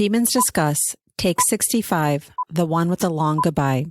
Demons Discuss, Take 65, the one with the long goodbye.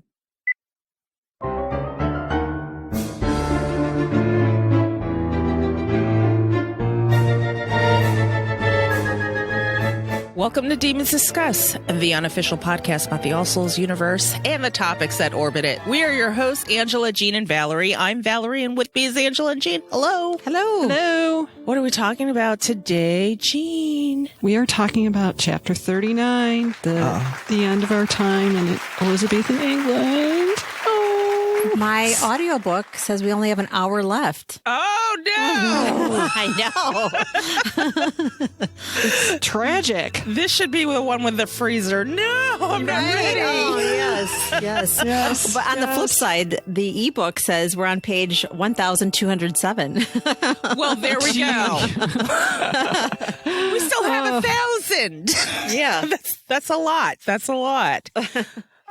Welcome to Demons Discuss, the unofficial podcast about the All Souls universe and the topics that orbit it. We are your hosts, Angela, Jean, and Valerie. I'm Valerie, and with me is Angela and Jean. Hello. Hello. Hello. What are we talking about today, Jean? We are talking about Chapter 39, the end of our time in Elizabethan England. Oh. My audiobook says we only have an hour left. Oh, no. I know. It's tragic. This should be the one with the freezer. No, I'm not ready. Oh, yes. Yes. But on the flip side, the ebook says we're on page 1,207. Well, there we go. We still have 1,000. Yeah. That's a lot. That's a lot.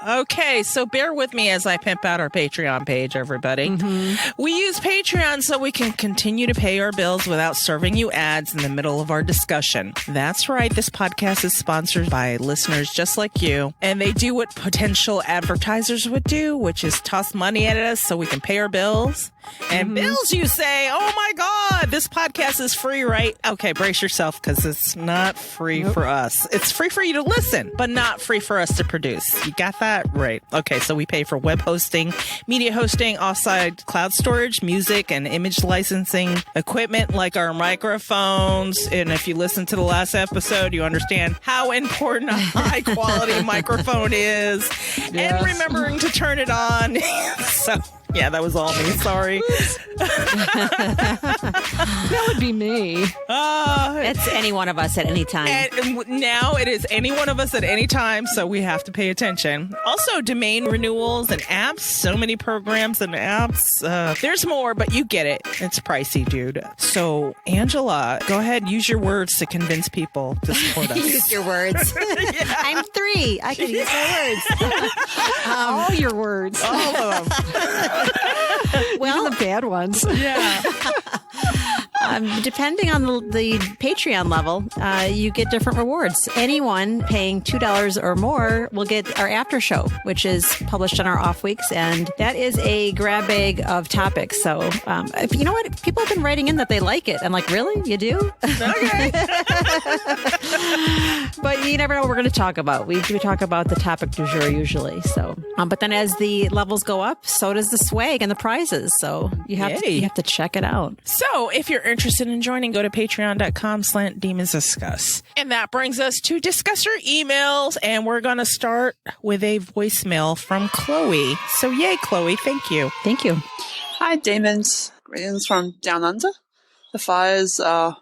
Okay, so bear with me as I pimp out our Patreon page, everybody. Mm-hmm. We use Patreon so we can continue to pay our bills without serving you ads in the middle of our discussion. That's right, this podcast is sponsored by listeners just like you, and they do what potential advertisers would do, which is toss money at us so we can pay our bills. And bills, you say, oh my God, this podcast is free, right? Okay, brace yourself, because it's not free for us. It's free for you to listen, but not free for us to produce. You got that? Right. Okay, so we pay for web hosting, media hosting, offsite cloud storage, music and image licensing, equipment like our microphones. And if you listen to the last episode, you understand how important a high quality microphone is. Yes. And remembering to turn it on. So... yeah, that was all me. Sorry. That would be me. It's any one of us at any time. And now it is any one of us at any time, so we have to pay attention. Also, domain renewals and apps. So many programs and apps. There's more, but you get it. It's pricey, dude. So, Angela, go ahead. Use your words to convince people to support us. Use your words. Yeah. I'm 3. I can use my words. All your words. All of them. Well, Even the bad ones. Yeah. Depending on the Patreon level, you get different rewards. Anyone paying $2 or more will get our after show, which is published on our off weeks, and that is a grab bag of topics. So, you know what? People have been writing in that they like it. I'm like, really? You do? Okay. But you never know what we're going to talk about. We talk about the topic du jour usually. So, but then as the levels go up, so does the swag and the prizes. So you have to check it out. So if you're interested in joining, go to patreon.com/demonsdiscuss. And that brings us to discusser emails. And we're going to start with a voicemail from Chloe. So yay, Chloe. Thank you. Thank you. Hi, demons. Greetings from down under. The fires are,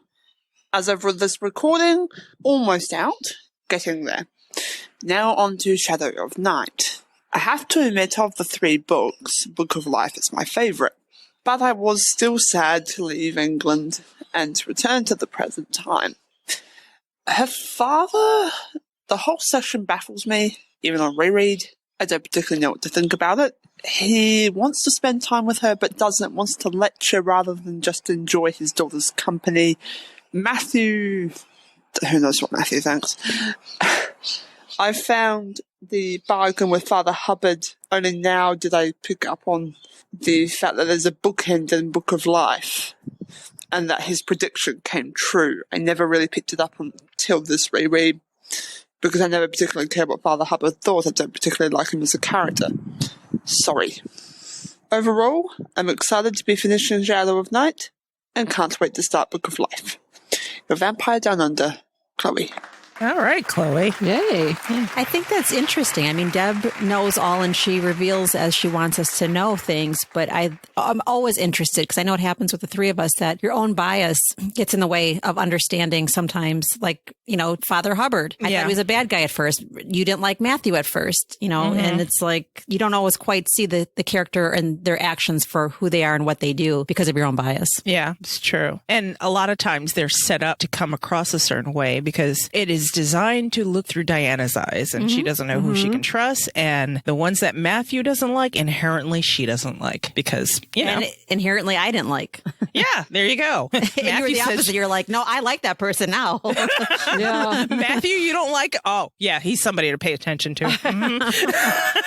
as of this recording, almost out. Getting there. Now on to Shadow of Night. I have to admit, of the 3 books, Book of Life is my favourite. But I was still sad to leave England and to return to the present time. Her father, the whole section baffles me, even on reread. I don't particularly know what to think about it. He wants to spend time with her, but wants to lecture rather than just enjoy his daughter's company. Matthew... who knows what Matthew thinks. I found the bargain with Father Hubbard. Only now did I pick up on the fact that there's a bookend in Book of Life and that his prediction came true. I never really picked it up until this reread because I never particularly cared what Father Hubbard thought. I don't particularly like him as a character. Sorry. Overall, I'm excited to be finishing Shadow of Night and can't wait to start Book of Life. Your Vampire Down Under, Chloe. All right, Chloe. Yay. I think that's interesting. I mean, Deb knows all and she reveals as she wants us to know things, but I'm always interested because I know it happens with the 3 of us that your own bias gets in the way of understanding sometimes, like, you know, Father Hubbard. I thought he was a bad guy at first. You didn't like Matthew at first, you know, and it's like you don't always quite see the character and their actions for who they are and what they do because of your own bias. Yeah, it's true. And a lot of times they're set up to come across a certain way because it is is designed to look through Diana's eyes, and she doesn't know who she can trust. And the ones that Matthew doesn't like, inherently she doesn't like because, And inherently I didn't like. yeah, there you go. And you were the opposite. You're like, no, I like that person now. Yeah. Matthew, you don't like? Oh, yeah, he's somebody to pay attention to. Mhm.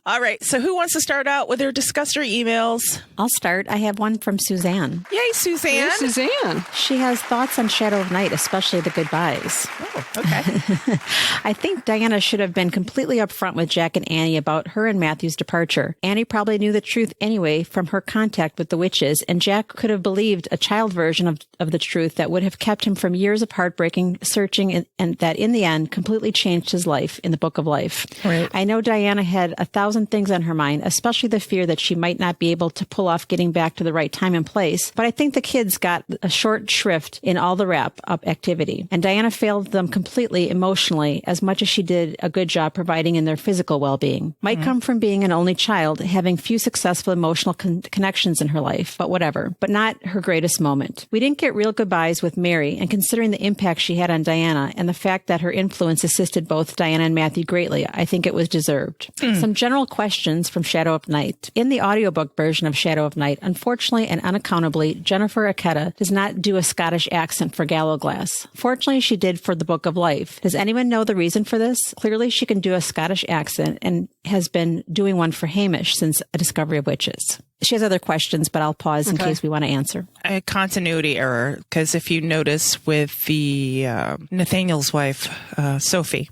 All right. So who wants to start out with their discusser emails? I'll start. I have one from Suzanne. Yay, Suzanne. Hey, Suzanne. She has thoughts on Shadow of Night, especially the goodbyes. Oh, okay. I think Diana should have been completely upfront with Jack and Annie about her and Matthew's departure. Annie probably knew the truth anyway from her contact with the witches, and Jack could have believed a child version of the truth that would have kept him from years of heartbreaking searching and that in the end completely changed his life in the Book of Life. Right. I know Diana had 1,000 things on her mind, especially the fear that she might not be able to pull off getting back to the right time and place, but I think the kids got a short shrift in all the wrap-up activity, and Diana failed them completely emotionally as much as she did a good job providing in their physical well-being. Might come from being an only child, having few successful emotional connections in her life, but whatever. But not her greatest moment. We didn't get real goodbyes with Mary, and considering the impact she had on Diana and the fact that her influence assisted both Diana and Matthew greatly, I think it was deserved. Some general questions from Shadow of Night. In the audiobook version of Shadow of Night, unfortunately and unaccountably, Jennifer Aketa does not do a Scottish accent for Gallowglass. Fortunately, she did for the Book of Life. Does anyone know the reason for this? Clearly, she can do a Scottish accent and has been doing one for Hamish since A Discovery of Witches. She has other questions, but I'll pause in case we want to answer. A continuity error, because if you notice with the Nathaniel's wife, Sophie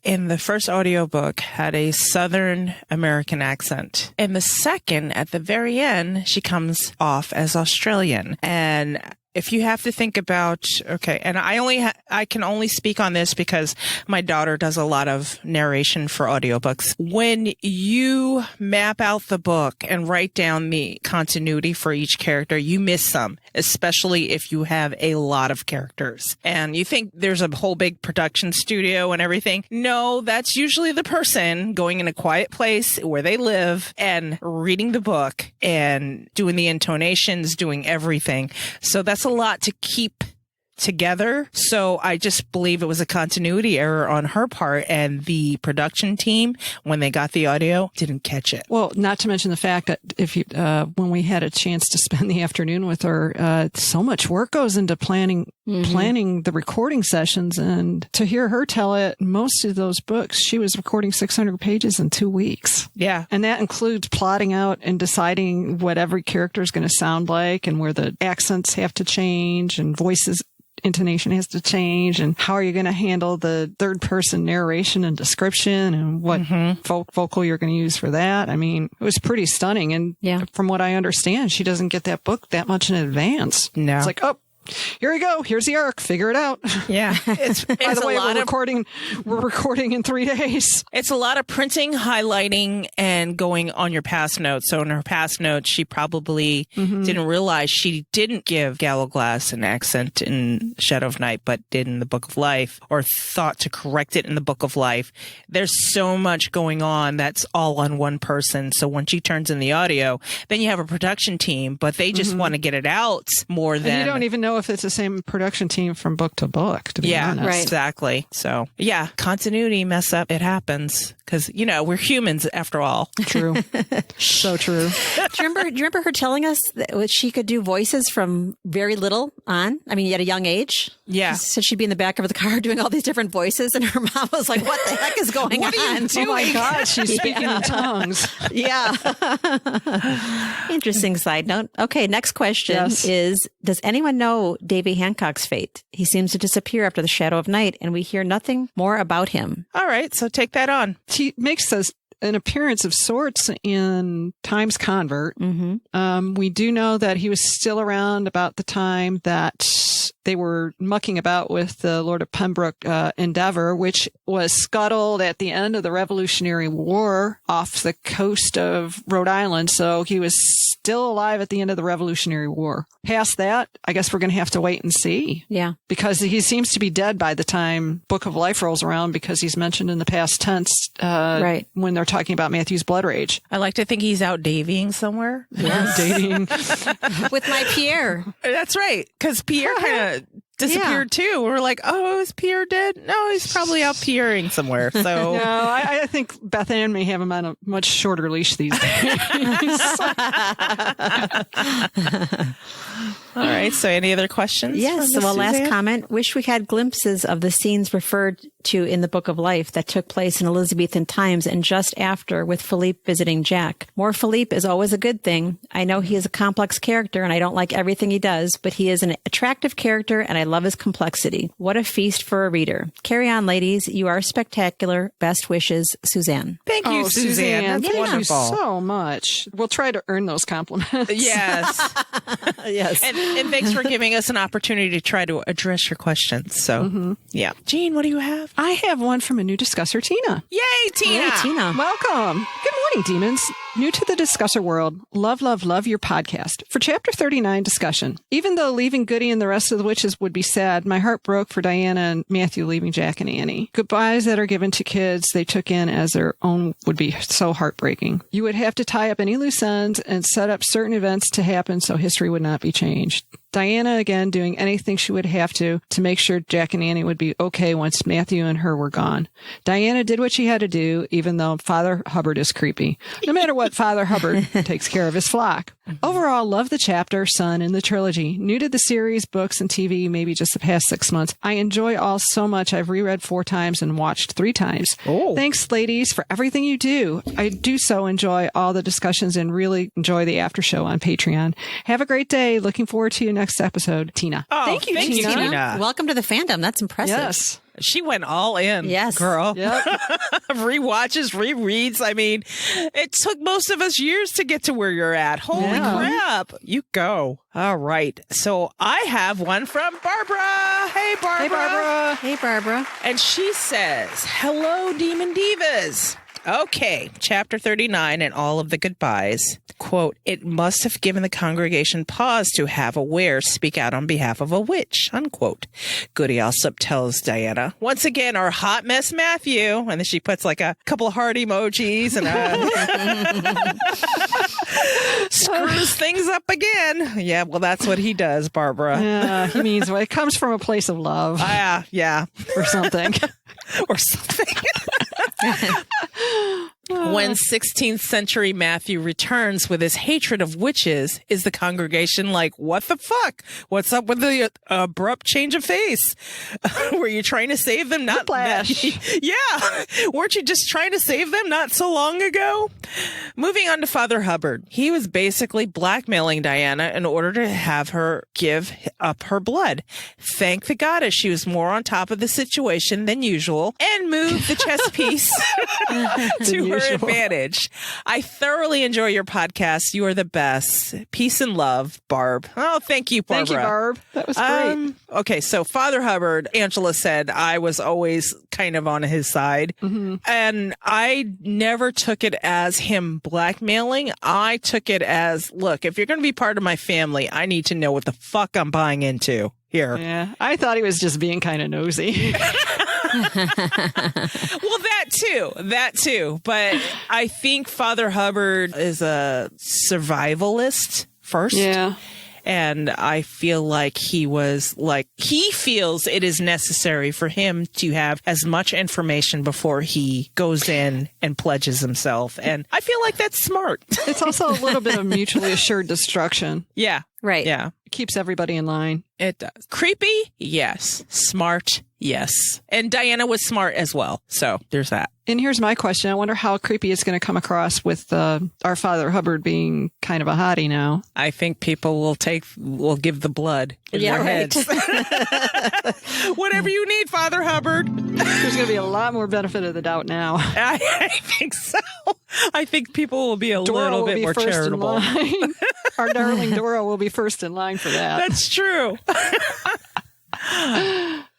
in the first audiobook had a Southern American accent. In the second, at the very end, she comes off as Australian. And if you have to think about, okay, and I can only speak on this because my daughter does a lot of narration for audiobooks. When you map out the book and write down the continuity for each character, you miss some, especially if you have a lot of characters. And you think there's a whole big production studio and everything. No, that's usually the person going in a quiet place where they live and reading the book and doing the intonations, doing everything. So that's a lot to keep together. So I just believe it was a continuity error on her part, and the production team, when they got the audio, didn't catch it. Well, not to mention the fact that if you, when we had a chance to spend the afternoon with her, so much work goes into planning the recording sessions, and to hear her tell it, most of those books, she was recording 600 pages in 2 weeks. Yeah. And that includes plotting out and deciding what every character is going to sound like and where the accents have to change and voices intonation has to change, and how are you going to handle the third person narration and description, and what vocal you're going to use for that. I mean, it was pretty stunning. And from what I understand, she doesn't get that book that much in advance. No. It's like, oh, here we go. Here's the arc. Figure it out. Yeah. It's By the way, a lot we're recording in 3 days. It's a lot of printing, highlighting, and going on your past notes. So in her past notes, she probably didn't realize she didn't give Gallowglass an accent in Shadow of Night, but did in the Book of Life, or thought to correct it in the Book of Life. There's so much going on that's all on one person. So when she turns in the audio, then you have a production team, but they just want to get it out more than... And you don't even know if it's the same production team from book to book, to be honest. Right. Exactly. So, yeah, continuity mess up. It happens because, we're humans after all. True. So true. Do you remember her telling us that she could do voices from very little on? I mean, at a young age? Yeah. She said she'd be in the back of the car doing all these different voices, and her mom was like, what the heck is going on? Oh my God, she's speaking in tongues. Yeah. Interesting side note. Okay, next question is, does anyone know Davy Hancock's fate? He seems to disappear after the Shadow of Night, and we hear nothing more about him. All right, so take that on. He makes an appearance of sorts in Times Convert. We do know that he was still around about the time that they were mucking about with the Lord of Pembroke Endeavor, which was scuttled at the end of the Revolutionary War off the coast of Rhode Island. So he was still alive at the end of the Revolutionary War. Past that, I guess we're going to have to wait and see. Yeah. Because he seems to be dead by the time Book of Life rolls around, because he's mentioned in the past tense when they're talking about Matthew's blood rage. I like to think he's out Davying somewhere. Dating. With my Pierre. That's right. Because Pierre kind of disappeared too. We're like, oh, is Pierre dead? No, he's probably out Pierreing somewhere. So No, I think Beth Ann may have him on a much shorter leash these days. all right. So any other questions? Yes. from Miss Well, last Suzanne? comment. Wish we had glimpses of the scenes referred to in the Book of Life that took place in Elizabethan times and just after with Philippe visiting Jack. More Philippe is always a good thing. I know he is a complex character and I don't like everything he does, but he is an attractive character and I love his complexity. What a feast for a reader. Carry on, ladies. You are spectacular. Best wishes, Suzanne. Thank you, Suzanne. That's Thank wonderful. you so much. We'll try to earn those compliments. Yes. Yes. And thanks for giving us an opportunity to try to address your questions. So, yeah. Jean, what do you have? I have one from a new discusser, Tina. Yay, Tina. Hey, Tina. Welcome. Good morning, demons. New to the discusser world. Love, love, love your podcast. For chapter 39 discussion. Even though leaving Goody and the rest of the witches would be sad, my heart broke for Diana and Matthew leaving Jack and Annie. Goodbyes that are given to kids they took in as their own would be so heartbreaking. You would have to tie up any loose ends and set up certain events to happen so history would not be changed. Diana, again, doing anything she would have to make sure Jack and Annie would be okay once Matthew and her were gone. Diana did what she had to do, even though Father Hubbard is creepy. No matter what, Father Hubbard takes care of his flock. Overall, love the chapter, son, and the trilogy. New to the series, books, and TV, maybe just the past 6 months. I enjoy all so much. I've reread 4 times and watched 3 times. Oh. Thanks, ladies, for everything you do. I do so enjoy all the discussions and really enjoy the after show on Patreon. Have a great day. Looking forward to your next episode, Tina. Oh, Thank you, thank you, Tina. Tina. Welcome to the fandom. That's impressive. Yes. She went all in. Yes. Girl. Yep. Rewatches, rereads. I mean, it took most of us years to get to where you're at. Holy Yeah. crap. You go. All right. So I have one from Barbara. Hey, Barbara. Hey, Barbara. Hey, Barbara. And she says, hello, Demon Divas. Okay, chapter 39 and all of the goodbyes. Quote, it must have given the congregation pause to have a were speak out on behalf of a witch, unquote. Goody Alsop tells Diana, once again, our hot mess Matthew. And then she puts like a couple of heart emojis and screws things up again. Yeah, well, that's what he does, Barbara. Yeah, he means well, it comes from a place of love Yeah. or something. Or something. When 16th century Matthew returns with his hatred of witches, is the congregation like, what the fuck? What's up with the abrupt change of face? Were you trying to save them? Not Yeah. Weren't you just trying to save them not so long ago? Moving on to Father Hubbard. He was basically blackmailing Diana in order to have her give up her blood. Thank the goddess she was more on top of the situation than usual and moved the chess piece to her advantage. I thoroughly enjoy your podcast. You are the best. Peace and love, Barb. Oh, thank you, Barbara. Thank you, Barb. That was great. Okay, so Father Hubbard, Angela said, I was always kind of on his side. Mm-hmm. And I never took it as him blackmailing. I took it as, look, if you're going to be part of my family, I need to know what the fuck I'm buying into here. Yeah, I thought he was just being kind of nosy. Well, that too. But I think Father Hubbard is a survivalist first. Yeah. And I feel like he feels it is necessary for him to have as much information before he goes in and pledges himself. And I feel like that's smart. It's also a little bit of mutually assured destruction. Yeah. Right. Yeah. It keeps everybody in line. It does. Creepy? Yes. Smart? Yes. And Diana was smart as well. So there's that. And here's my question. I wonder how creepy it's going to come across with our Father Hubbard being kind of a hottie now. I think people will give the blood in their heads. Whatever you need, Father Hubbard. There's going to be a lot more benefit of the doubt now. I think so. I think people will be a Dora little will bit be more first charitable. in line. Our darling Dora will be first in line for that. That's true.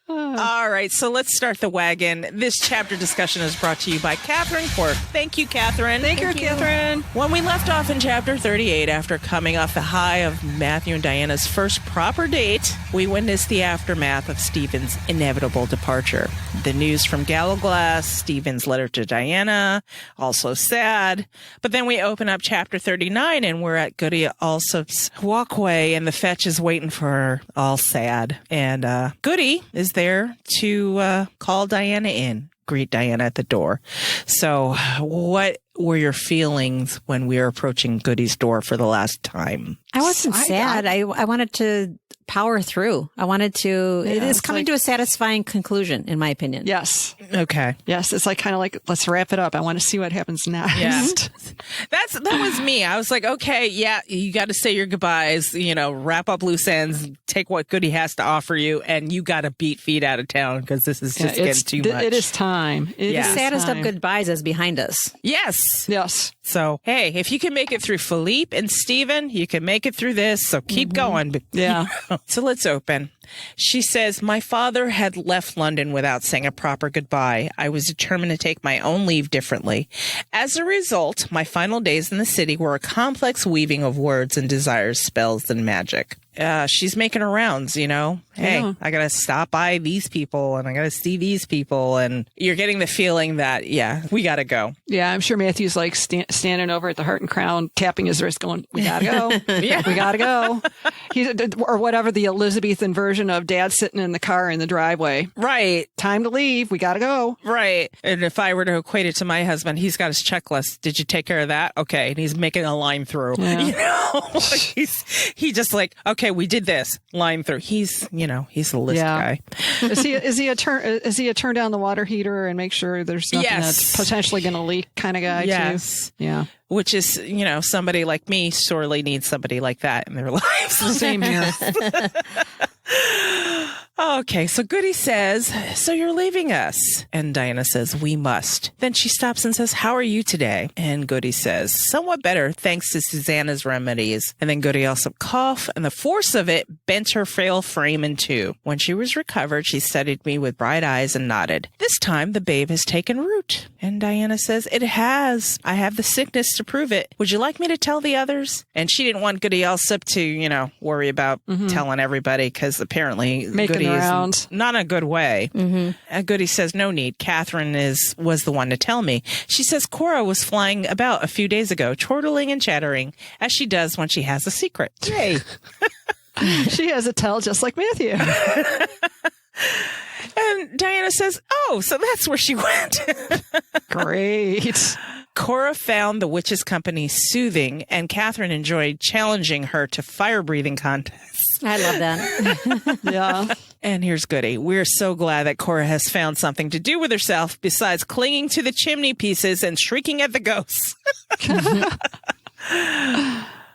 All right, so let's start the wagon. This chapter discussion is brought to you by Catherine Quirk. Thank you, Catherine. Thank you, Catherine. When we left off in chapter 38, after coming off the high of Matthew and Diana's first proper date, we witness the aftermath of Stephen's inevitable departure. The news from Gallowglass, Stephen's letter to Diana, also sad. But then we open up chapter 39 and we're at Goody Alsop's walkway and the fetch is waiting for her, all sad. And Goody is there to call Diana in, greet Diana at the door. So what were your feelings when we were approaching Goody's door for the last time? I wasn't sad. I wanted to power through. I wanted to, it is coming to a satisfying conclusion, in my opinion. Yes. Okay. Yes. It's like kind of like, let's wrap it up. I want to see what happens next. Yeah. That was me. I was like, okay, yeah, you got to say your goodbyes, wrap up loose ends, take what Goody has to offer you, and you got to beat feet out of town because this is just getting too much. It is time. The saddest of goodbyes is behind us. Yes. Yes. So, hey, if you can make it through Philippe and Stephen, you can make it through this. So keep going. Yeah. So let's open. She says, my father had left London without saying a proper goodbye. I was determined to take my own leave differently. As a result, my final days in the city were a complex weaving of words and desires, spells, and magic. She's making her rounds, Hey, I got to stop by these people and I got to see these people. And you're getting the feeling that, we got to go. Yeah, I'm sure Matthew's like standing over at the Heart and Crown, tapping his wrist going, we got to go. We got to go. Or whatever the Elizabethan version of Dad sitting in the car in the driveway. Right. Time to leave. We got to go. Right. And if I were to equate it to my husband, he's got his checklist. Did you take care of that? Okay. And he's making a line through. Yeah. He just like, okay, we did this line through. He's a list guy. Is he a turn down the water heater and make sure there's nothing that's potentially going to leak kind of guy too? Yeah. Which is, somebody like me sorely needs somebody like that in their lives. Same here. Okay, so Goody says, so you're leaving us. And Diana says, we must. Then she stops and says, how are you today? And Goody says, somewhat better, thanks to Susanna's remedies. And then Goody also coughed, and the force of it bent her frail frame in two. When she was recovered, she studied me with bright eyes and nodded. This time, the babe has taken root. And Diana says, it has. I have the sickness to prove it. Would you like me to tell the others? And she didn't want Goody Alsop to, worry about telling everybody, because apparently Goody is not in a good way. Goody says, no need. Catherine was the one to tell me. She says Cora was flying about a few days ago, chortling and chattering, as she does when she has a secret. Yay. She has a tell just like Matthew. And Diana says, oh, so that's where she went. Great. Cora found the witch's company soothing, and Catherine enjoyed challenging her to fire-breathing contests. I love that. Yeah. And here's Goody. We're so glad that Cora has found something to do with herself besides clinging to the chimney pieces and shrieking at the ghosts.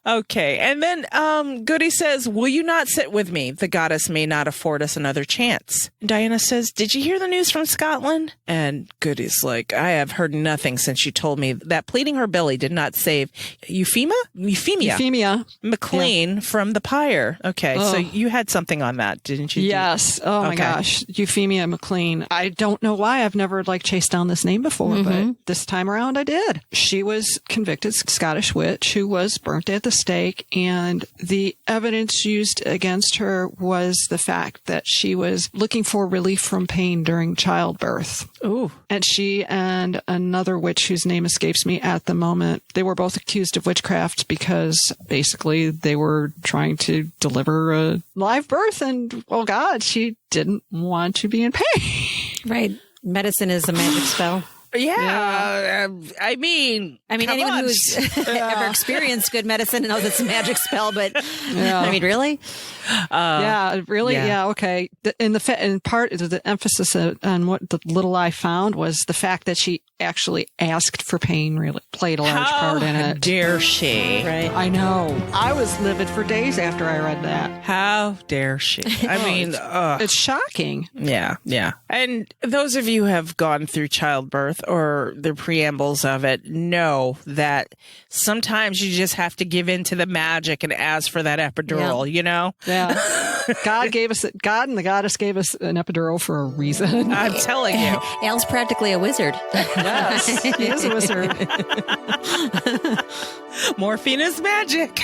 Okay. And then Goody says, will you not sit with me? The goddess may not afford us another chance. And Diana says, did you hear the news from Scotland? And Goody's like, I have heard nothing since you told me that pleading her belly did not save Euphemia McLean from the pyre. Okay. So you had something on that, didn't you? Yes. Oh my gosh. Euphemia McLean. I don't know why I've never chased down this name before, but this time around I did. She was convicted Scottish witch who was burnt at the stake, and the evidence used against her was the fact that she was looking for relief from pain during childbirth. Ooh. And she and another witch whose name escapes me at the moment, they were both accused of witchcraft because basically they were trying to deliver a live birth, and oh God, she didn't want to be in pain. Right. Medicine is a magic spell. Yeah. I mean, anyone who's ever experienced good medicine knows it's a magic spell, but I mean, really? Yeah. Okay. In part, the emphasis on what the little I found was the fact that she actually asked for pain really played a large part in it. How dare she? Right. I know. I was livid for days after I read that. How dare she? I mean, it's shocking. Yeah. And those of you who have gone through childbirth, or the preambles of it know that sometimes you just have to give in to the magic and ask for that epidural, you know? Yeah. God and the goddess gave us an epidural for a reason. I'm telling you. Al's practically a wizard. Yes, he is a wizard. Morphine is magic.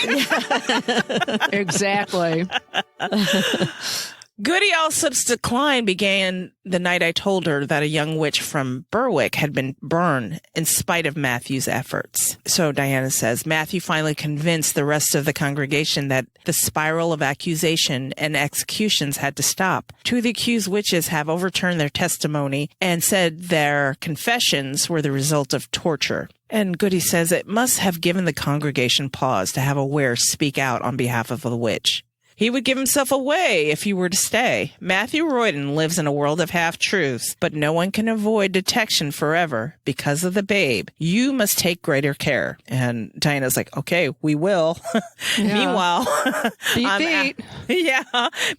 Exactly. Goody Alsop's decline began the night I told her that a young witch from Berwick had been burned in spite of Matthew's efforts. So Diana says, Matthew finally convinced the rest of the congregation that the spiral of accusation and executions had to stop. Two of the accused witches have overturned their testimony and said their confessions were the result of torture. And Goody says it must have given the congregation pause to have a Ware speak out on behalf of the witch. He would give himself away if he were to stay. Matthew Royden lives in a world of half-truths, but no one can avoid detection forever because of the babe. You must take greater care. And Diana's like, okay, we will. Yeah. Meanwhile, Beat.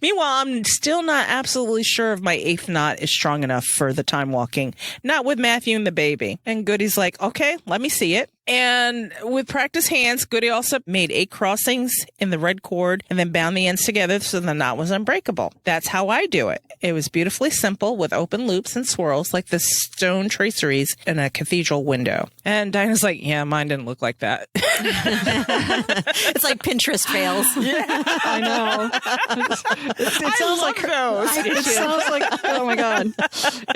Meanwhile, I'm still not absolutely sure if my eighth knot is strong enough for the time walking. Not with Matthew and the baby. And Goody's like, okay, let me see it. And with practiced hands, Goody also made 8 crossings in the red cord and then bound the ends together so the knot was unbreakable. That's how I do it. It was beautifully simple with open loops and swirls like the stone traceries in a cathedral window. And Dinah's like, yeah, mine didn't look like that. It's like Pinterest fails. I know. It sounds like those. It sounds like, oh my God.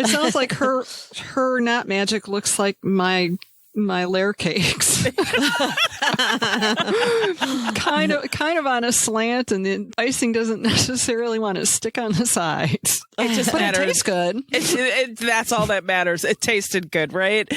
It sounds like her knot magic looks like my layer cakes. kind of on a slant, and the icing doesn't necessarily want to stick on the sides. It just but matters. It tastes good. That's all that matters. It tasted good, right?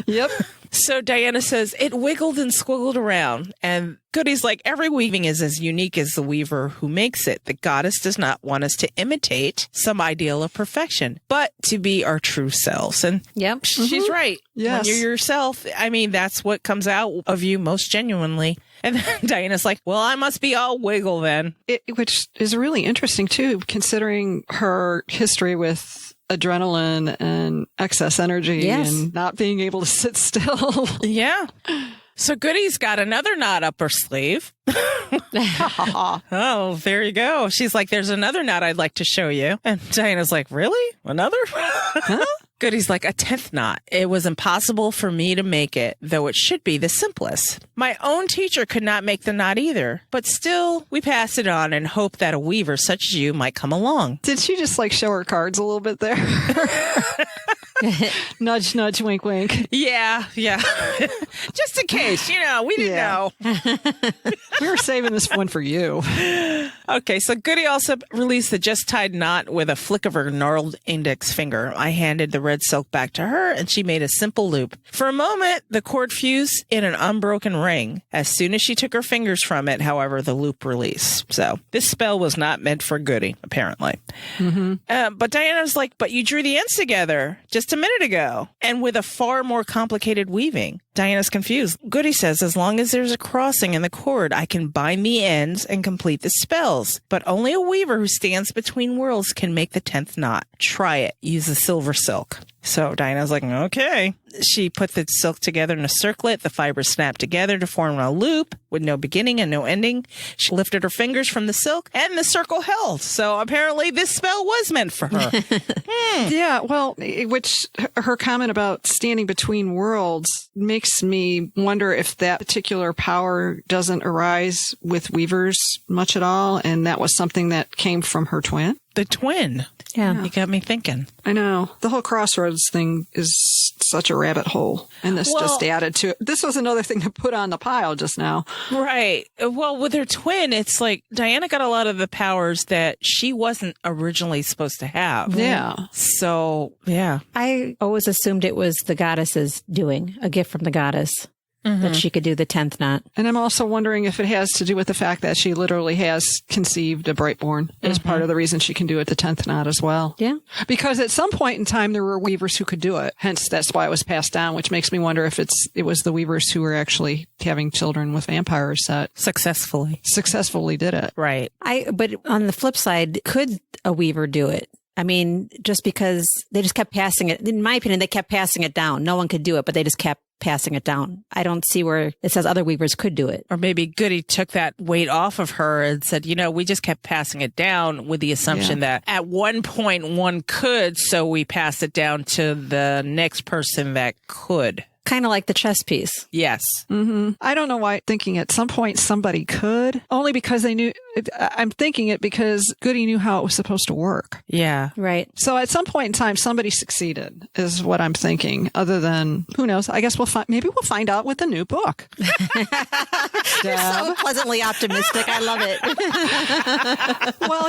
Yep. So Diana says, it wiggled and squiggled around. And Goody's like, every weaving is as unique as the weaver who makes it. The goddess does not want us to imitate some ideal of perfection, but to be our true selves. And Yep. she's right. Yes. When you're yourself, I mean, that's what comes out of you most genuinely. And then Diana's like, well, I must be all wiggle then. Which is really interesting, too, considering her history with adrenaline and excess energy and not being able to sit still. Yeah. So Goody's got another knot up her sleeve. Oh, there you go. She's like, there's another knot I'd like to show you. And Diana's like, really? Another? Huh? Goody's like, a 10th knot. It was impossible for me to make it, though it should be the simplest. My own teacher could not make the knot either, but still, we passed it on and hoped that a weaver such as you might come along. Did she just like show her cards a little bit there? Nudge, nudge, wink, wink. Yeah. Just in case, we didn't know. We were saving this one for you. Okay, so Goody also released the just tied knot with a flick of her gnarled index finger. I handed the red silk back to her, and she made a simple loop. For a moment, the cord fused in an unbroken ring. As soon as she took her fingers from it, however, the loop released. So this spell was not meant for Goody, apparently. Mm-hmm. But Diana's like, but you drew the ends together just a minute ago, and with a far more complicated weaving. Diana's confused. Goody says, as long as there's a crossing in the cord, I can bind the ends and complete the spells. But only a weaver who stands between worlds can make the 10th knot. Try it. Use the silver silk. So Diana's like, okay. She put the silk together in a circlet. The fibers snapped together to form a loop with no beginning and no ending. She lifted her fingers from the silk and the circle held. So apparently this spell was meant for her. Yeah, well, which her comment about standing between worlds makes me wonder if that particular power doesn't arise with weavers much at all. And that was something that came from her twin. The twin. Yeah. You got me thinking. I know. The whole crossroads thing is such a rabbit hole. And this just added to it. This was another thing to put on the pile just now. Right. Well, with her twin, it's like Diana got a lot of the powers that she wasn't originally supposed to have. Yeah. So, yeah. I always assumed it was the goddess's doing, a gift from the goddess. That she could do the 10th knot. And I'm also wondering if it has to do with the fact that she literally has conceived a Brightborn as part of the reason she can do it the 10th knot as well. Yeah. Because at some point in time, there were weavers who could do it. Hence, that's why it was passed down, which makes me wonder if it was the weavers who were actually having children with vampires that Successfully did it. Right. But on the flip side, could a weaver do it? I mean, just because they just kept passing it, in my opinion, they kept passing it down. No one could do it, but they just kept passing it down. I don't see where it says other weavers could do it. Or maybe Goody took that weight off of her and said, we just kept passing it down with the assumption that at one point one could, so we pass it down to the next person that could. Kind of like the chess piece. Yes. Mm-hmm. I don't know why thinking at some point somebody could, only because they knew. I'm thinking it because Goody knew how it was supposed to work. Yeah. Right. So at some point in time, somebody succeeded, is what I'm thinking. Other than, who knows? I guess maybe we'll find out with the new book. You're so pleasantly optimistic. I love it. Well,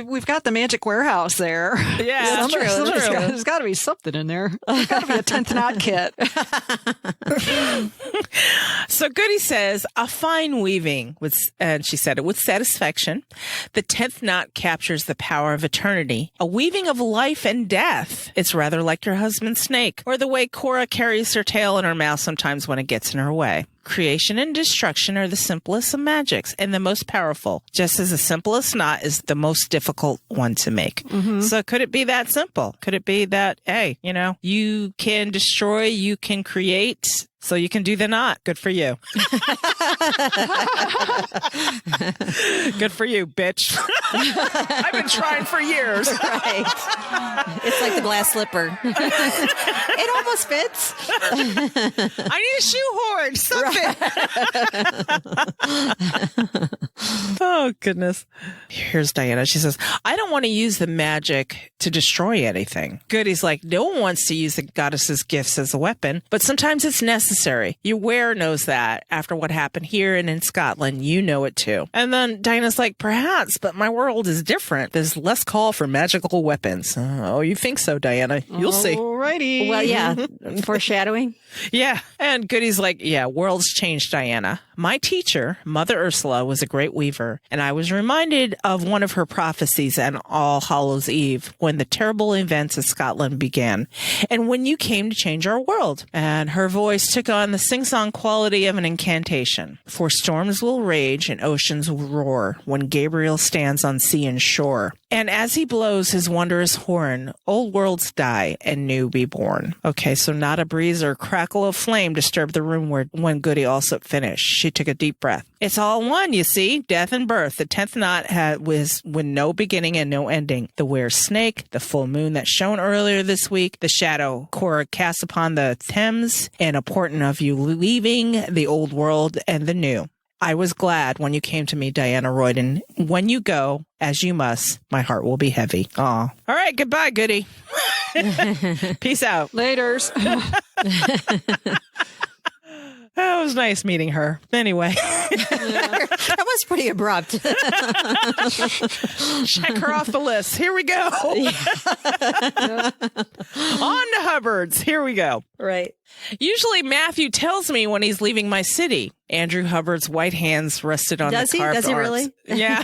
we've got the Magic Warehouse there. Yeah, There's got to be something in there. There's got to be a 10th knot kit. So Goody says, a fine weaving, and she said it with satisfaction. The 10th knot captures the power of eternity, a weaving of life and death. It's rather like your husband's snake, or the way Cora carries her tail in her mouth sometimes when it gets in her way. Creation and destruction are the simplest of magics and the most powerful, just as the simplest knot is the most difficult one to make. Mm-hmm. So could it be that simple? Could it be that, hey, you can destroy, you can create, so you can do the knot. Good for you. Good for you, bitch. I've been trying for years. Right. It's like the glass slipper. It almost fits. I need a shoehorn. Something. Oh, goodness. Here's Diana. She says, I don't want to use the magic to destroy anything. Goody's like, no one wants to use the goddess's gifts as a weapon, but sometimes it's necessary. Your Ware knows that. After what happened here and in Scotland, you know it too. And then Diana's like, perhaps, but my world is different. There's less call for magical weapons. Oh, you think so, Diana? You'll see. Alrighty. Well, yeah. Foreshadowing. Yeah. And Goody's like, yeah, world's changed, Diana. My teacher, Mother Ursula, was a great weaver, and I was reminded of one of her prophecies on All Hallows Eve when the terrible events of Scotland began, and when you came to change our world. And her voice took on the sing-song quality of an incantation. For storms will rage and oceans will roar when Gabriel stands on sea and shore. And as he blows his wondrous horn, old worlds die and new be born. Okay, so not a breeze or crackle of flame disturbed the room when Goody Alsop finished. She took a deep breath. It's all one, you see, death and birth. The 10th knot was with no beginning and no ending. The Ware snake, the full moon that shone earlier this week, the shadow Cora cast upon the Thames, and a portent of you leaving the old world and the new. I was glad when you came to me, Diana Royden. When you go, as you must, my heart will be heavy. Aw. All right, goodbye, Goody. Peace out. Laters. Oh, it was nice meeting her. Anyway. That was pretty abrupt. Check her off the list. Here we go. On to Hubbard's. Here we go. Right. Usually Matthew tells me when he's leaving my city. Andrew Hubbard's white hands rested on the carved Does he arms. really? Yeah.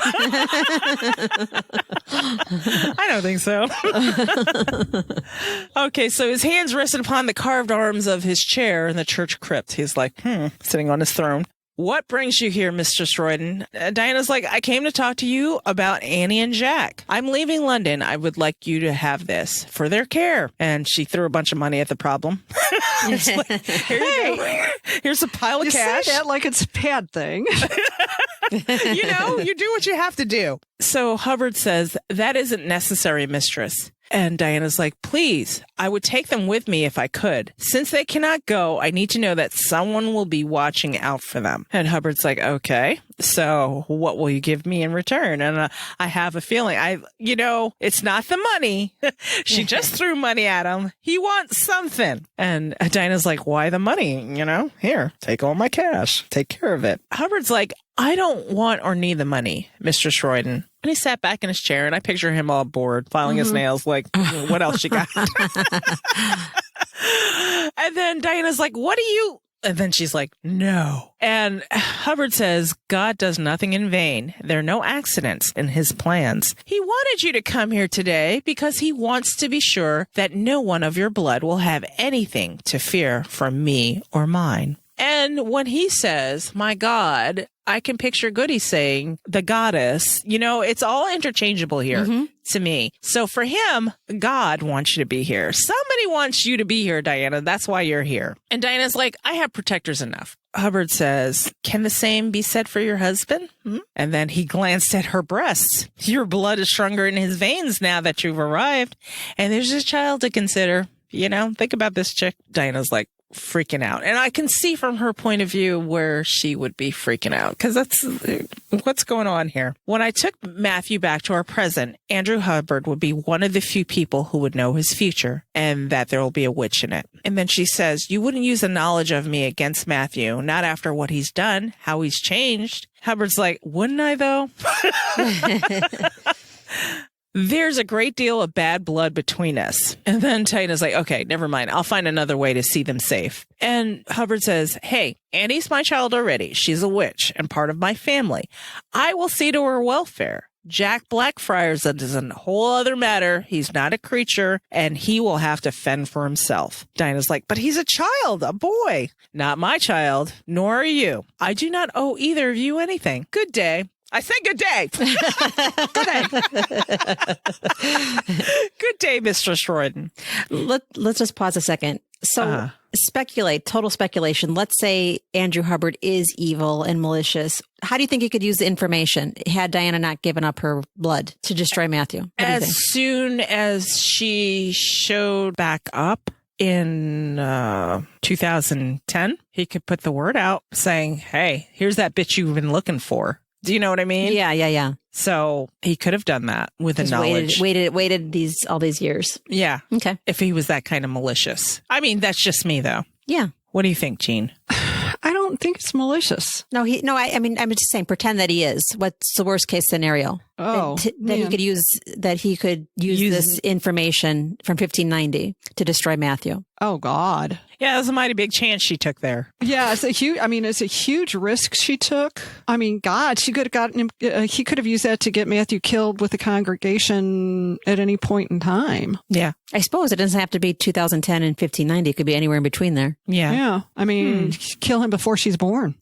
I don't think so. Okay, so his hands rested upon the carved arms of his chair in the church crypt. He's like, sitting on his throne. What brings you here, Mistress Royden? Diana's like, I came to talk to you about Annie and Jack. I'm leaving London. I would like you to have this for their care. And she threw a bunch of money at the problem. It's like, here you go. Here's a pile of cash. You say that like it's a bad thing. You do what you have to do. So Hubbard says, that isn't necessary, mistress. And Diana's like, please, I would take them with me if I could. Since they cannot go, I need to know that someone will be watching out for them. And Hubbard's like, okay, so what will you give me in return? And I have a feeling it's not the money. She just threw money at him. He wants something. And Diana's like, why the money? Here, take all my cash. Take care of it. Hubbard's like, I don't want or need the money, Mistress Royden. And he sat back in his chair, and I picture him all bored, filing his nails, like, what else you got? And then Diana's like, what do you... And then she's like, no. And Hubbard says, God does nothing in vain. There are no accidents in his plans. He wanted you to come here today because he wants to be sure that no one of your blood will have anything to fear from me or mine. And when he says, my God, I can picture Goody saying the goddess. You know, it's all interchangeable here to me. So for him, God wants you to be here. Somebody wants you to be here, Diana. That's why you're here. And Diana's like, I have protectors enough. Hubbard says, can the same be said for your husband? And then he glanced at her breasts. Your blood is stronger in his veins now that you've arrived. And there's a child to consider. You know, think about this chick. Diana's like freaking out. And I can see from her point of view where she would be freaking out, because that's what's going on here. When I took Matthew back to our present, Andrew Hubbard would be one of the few people who would know his future and that there will be a witch in it. And then she says, you wouldn't use the knowledge of me against Matthew, not after what he's done, how he's changed. Hubbard's like, wouldn't I though? There's a great deal of bad blood between us. And then Diana's like, okay, never mind. I'll find another way to see them safe. And Hubbard says, hey, Annie's my child already. She's a witch and part of my family. I will see to her welfare. Jack Blackfriars is a whole other matter. He's not a creature, and he will have to fend for himself. Diana's like, but he's a child, a boy. Not my child, nor are you. I do not owe either of you anything. Good day. I said good day. Good day. Good day, Mistress Royden. Let's just pause a second. So speculate, total speculation. Let's say Andrew Hubbard is evil and malicious. How do you think he could use the information had Diana not given up her blood to destroy Matthew? As soon as she showed back up in 2010, he could put the word out saying, hey, here's that bitch you've been looking for. Do you know what I mean? Yeah. So he could have done that with the knowledge. Waited all these years. Yeah. Okay. If he was that kind of malicious. I mean, that's just me though. Yeah. What do you think, Jean? I don't think it's malicious. No, I mean, I'm just saying, pretend that he is. What's the worst case scenario? Oh, that he could use this information from 1590 to destroy Matthew. Oh God. Yeah, it was a mighty big chance she took there. Yeah, it's a huge risk she took. I mean, God, she could have gotten him. He could have used that to get Matthew killed with the congregation at any point in time. Yeah, I suppose it doesn't have to be 2010 and 1590. It could be anywhere in between there. Yeah. I mean, kill him before she's born,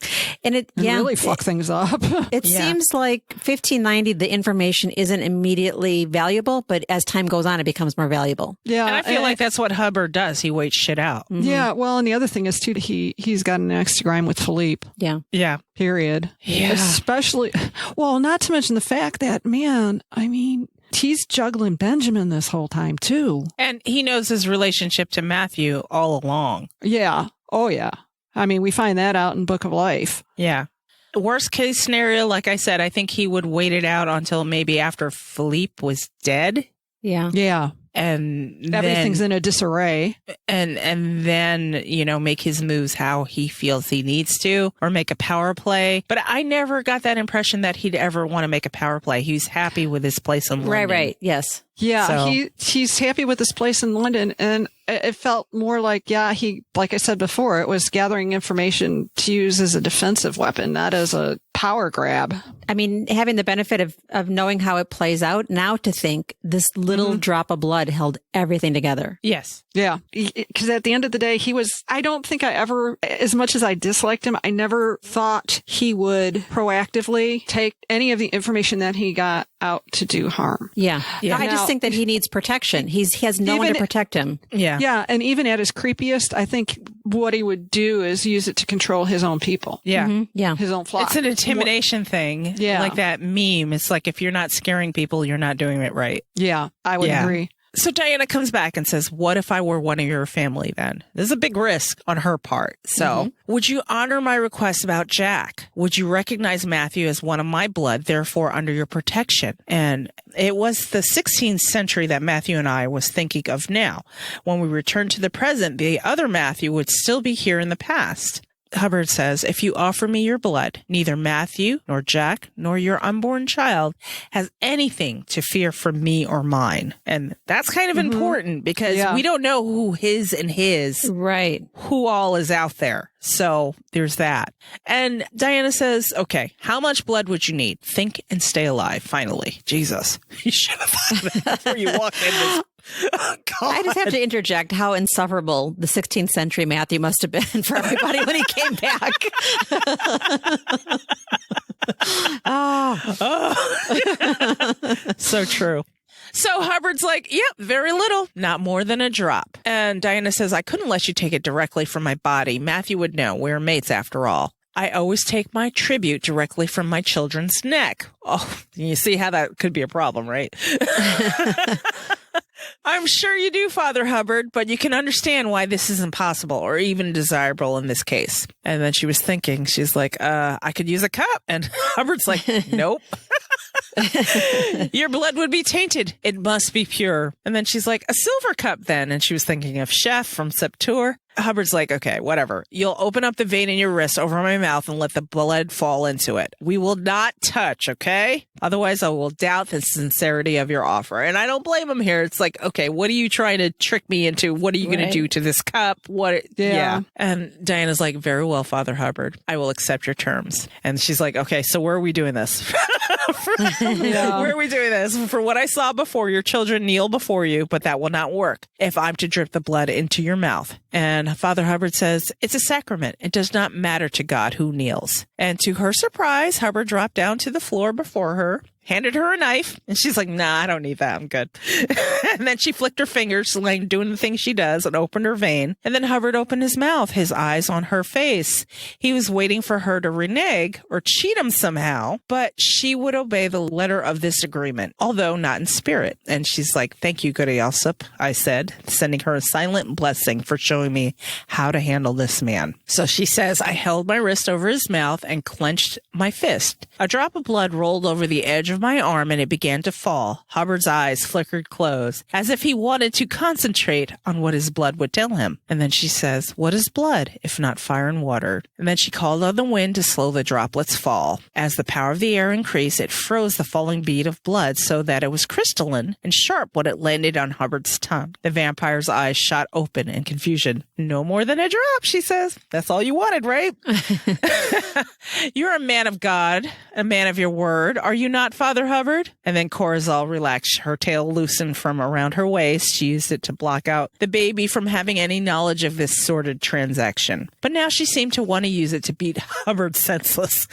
and really fuck things up. It seems like 1590, the information isn't immediately valuable, but as time goes on, it becomes more valuable. Yeah, and I feel like that's what Hubbard does. He waits shit out. Yeah, well, and the other thing is too, he's got an axe to grind with Philippe. Yeah. Period. Yeah. Especially, well, not to mention the fact that, man, I mean, he's juggling Benjamin this whole time too. And he knows his relationship to Matthew all along. Yeah. Oh yeah. I mean, we find that out in Book of Life. Yeah. Worst case scenario, like I said, I think he would wait it out until maybe after Philippe was dead. Yeah. Yeah. And everything's in a disarray. And then, make his moves how he feels he needs to, or make a power play. But I never got that impression that he'd ever want to make a power play. He was happy with his place in London. Right. Yes. Yeah. So. He's happy with this place in London. And it felt more like, like I said before, it was gathering information to use as a defensive weapon, not as a power grab. I mean, having the benefit of knowing how it plays out, now to think this little drop of blood held everything together. Yes. Yeah. Because at the end of the day, I don't think I ever, as much as I disliked him, I never thought he would proactively take any of the information that he got out to do harm. Yeah. I just think that he needs protection. He has no one to protect him. Yeah. Yeah. And even at his creepiest, I think what he would do is use it to control his own people. Yeah. Mm-hmm. Yeah. His own flock. It's an intimidation thing. Yeah. Like that meme. It's like, if you're not scaring people, you're not doing it right. Yeah. I would agree. So Diana comes back and says, what if I were one of your family then? This is a big risk on her part. So would you honor my request about Jack? Would you recognize Matthew as one of my blood, therefore under your protection? And it was the 16th century that Matthew and I was thinking of now. When we return to the present, the other Matthew would still be here in the past. Hubbard says, if you offer me your blood, neither Matthew nor Jack nor your unborn child has anything to fear from me or mine. And that's kind of important because we don't know who his and his, right, who all is out there. So there's that. And Diana says, okay, how much blood would you need? Think and stay alive. Finally, Jesus, you should have thought of that before you walked in this. Oh, God. I just have to interject how insufferable the 16th century Matthew must have been for everybody when he came back. So true. So Hubbard's like, yep, very little, not more than a drop. And Diana says, I couldn't let you take it directly from my body. Matthew would know. We're mates after all. I always take my tribute directly from my children's neck. Oh, you see how that could be a problem, right? I'm sure you do, Father Hubbard, but you can understand why this isn't possible or even desirable in this case. And then she was thinking, she's like, I could use a cup. And Hubbard's like, nope. Your blood would be tainted. It must be pure. And then she's like, a silver cup then. And she was thinking of Chef from Septour. Hubbard's like, okay, whatever. You'll open up the vein in your wrist over my mouth and let the blood fall into it. We will not touch, okay? Otherwise, I will doubt the sincerity of your offer. And I don't blame him here. It's like, okay, what are you trying to trick me into? What are you going to do to this cup? What? Yeah. And Diana's like, very well, Father Hubbard. I will accept your terms. And she's like, okay, so where are we doing this? Where are we doing this? For what I saw before, your children kneel before you, but that will not work if I'm to drip the blood into your mouth. And Father Hubbard says, it's a sacrament. It does not matter to God who kneels. And to her surprise, Hubbard dropped down to the floor before her, handed her a knife, and she's like, nah, I don't need that. I'm good. And then she flicked her fingers, like doing the thing she does, and opened her vein. And then Hubbard opened his mouth, his eyes on her face. He was waiting for her to renege or cheat him somehow, but she would obey the letter of this agreement, although not in spirit. And she's like, thank you, good Ailsup, I said, sending her a silent blessing for showing me how to handle this man. So she says, I held my wrist over his mouth and clenched my fist. A drop of blood rolled over the edge of my arm and it began to fall. Hubbard's eyes flickered closed, as if he wanted to concentrate on what his blood would tell him. And then she says, what is blood, if not fire and water? And then she called on the wind to slow the droplets fall. As the power of the air increased, it froze the falling bead of blood so that it was crystalline and sharp when it landed on Hubbard's tongue. The vampire's eyes shot open in confusion. No more than a drop, she says. That's all you wanted, right? You're a man of God, a man of your word. Are you not, Father Hubbard? And then Corazal relaxed. Her tail loosened from around her waist. She used it to block out the baby from having any knowledge of this sordid transaction. But now she seemed to want to use it to beat Hubbard senseless.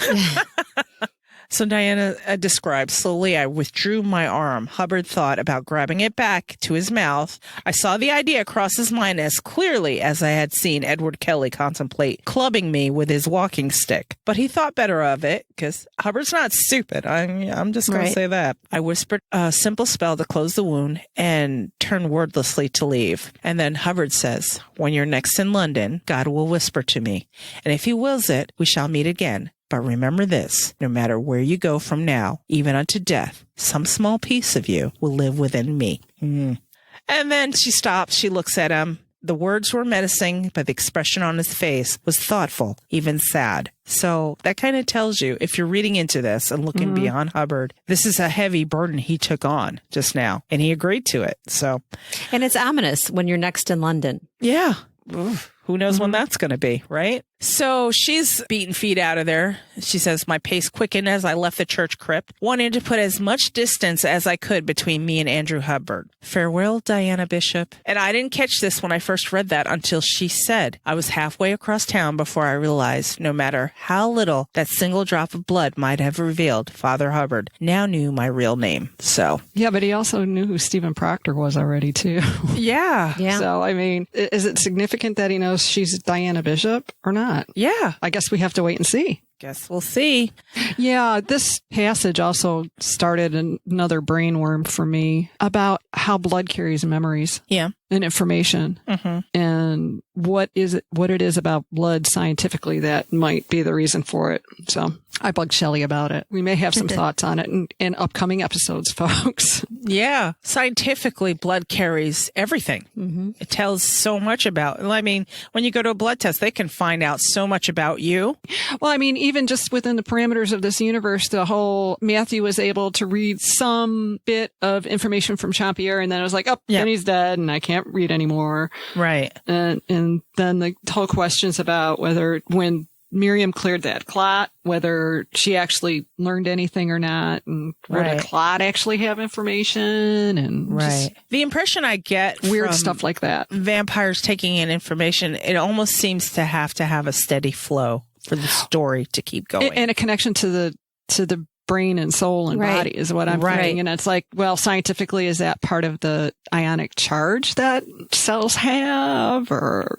So Diana described, slowly I withdrew my arm. Hubbard thought about grabbing it back to his mouth. I saw the idea cross his mind as clearly as I had seen Edward Kelly contemplate clubbing me with his walking stick. But he thought better of it, because Hubbard's not stupid. I'm just going to say that. I whispered a simple spell to close the wound and turned wordlessly to leave. And then Hubbard says, when you're next in London, God will whisper to me. And if he wills it, we shall meet again. But remember this, no matter where you go from now, even unto death, some small piece of you will live within me. And then she stops. She looks at him. The words were menacing, but the expression on his face was thoughtful, even sad. So that kind of tells you, if you're reading into this and looking beyond Hubbard, this is a heavy burden he took on just now, and he agreed to it. So, and it's ominous when you're next in London. Yeah. Oof. Who knows when that's going to be, right? So she's beaten feet out of there. She says, my pace quickened as I left the church crypt, wanting to put as much distance as I could between me and Andrew Hubbard. Farewell, Diana Bishop. And I didn't catch this when I first read that until she said, I was halfway across town before I realized no matter how little that single drop of blood might have revealed, Father Hubbard now knew my real name. So. Yeah, but he also knew who Stephen Proctor was already, too. Yeah. So, I mean, is it significant that he knows she's Diana Bishop or not? Yeah. I guess we have to wait and see. Guess we'll see. Yeah, this passage also started another brainworm for me about how blood carries memories. Yeah. And information. And what it is about blood scientifically that might be the reason for it. So I bugged Shelley about it. We may have some thoughts on it in upcoming episodes, folks. Yeah. Scientifically, blood carries everything. It tells so much about, I mean, when you go to a blood test, they can find out so much about you. Well, I mean, even just within the parameters of this universe, the whole Matthew was able to read some bit of information from Champierre, and then it was like, then he's dead and I can't read anymore. Right. And then the whole questions about whether when Miriam cleared that clot, whether she actually learned anything or not, and would a Right. clot actually have information, and just The impression I get weird from stuff like that. vampires taking in information, it almost seems to have a steady flow for the story to keep going. And a connection to the brain and soul and Right. body is what I'm Right. thinking. And it's like, well, scientifically, is that part of the ionic charge that cells have, or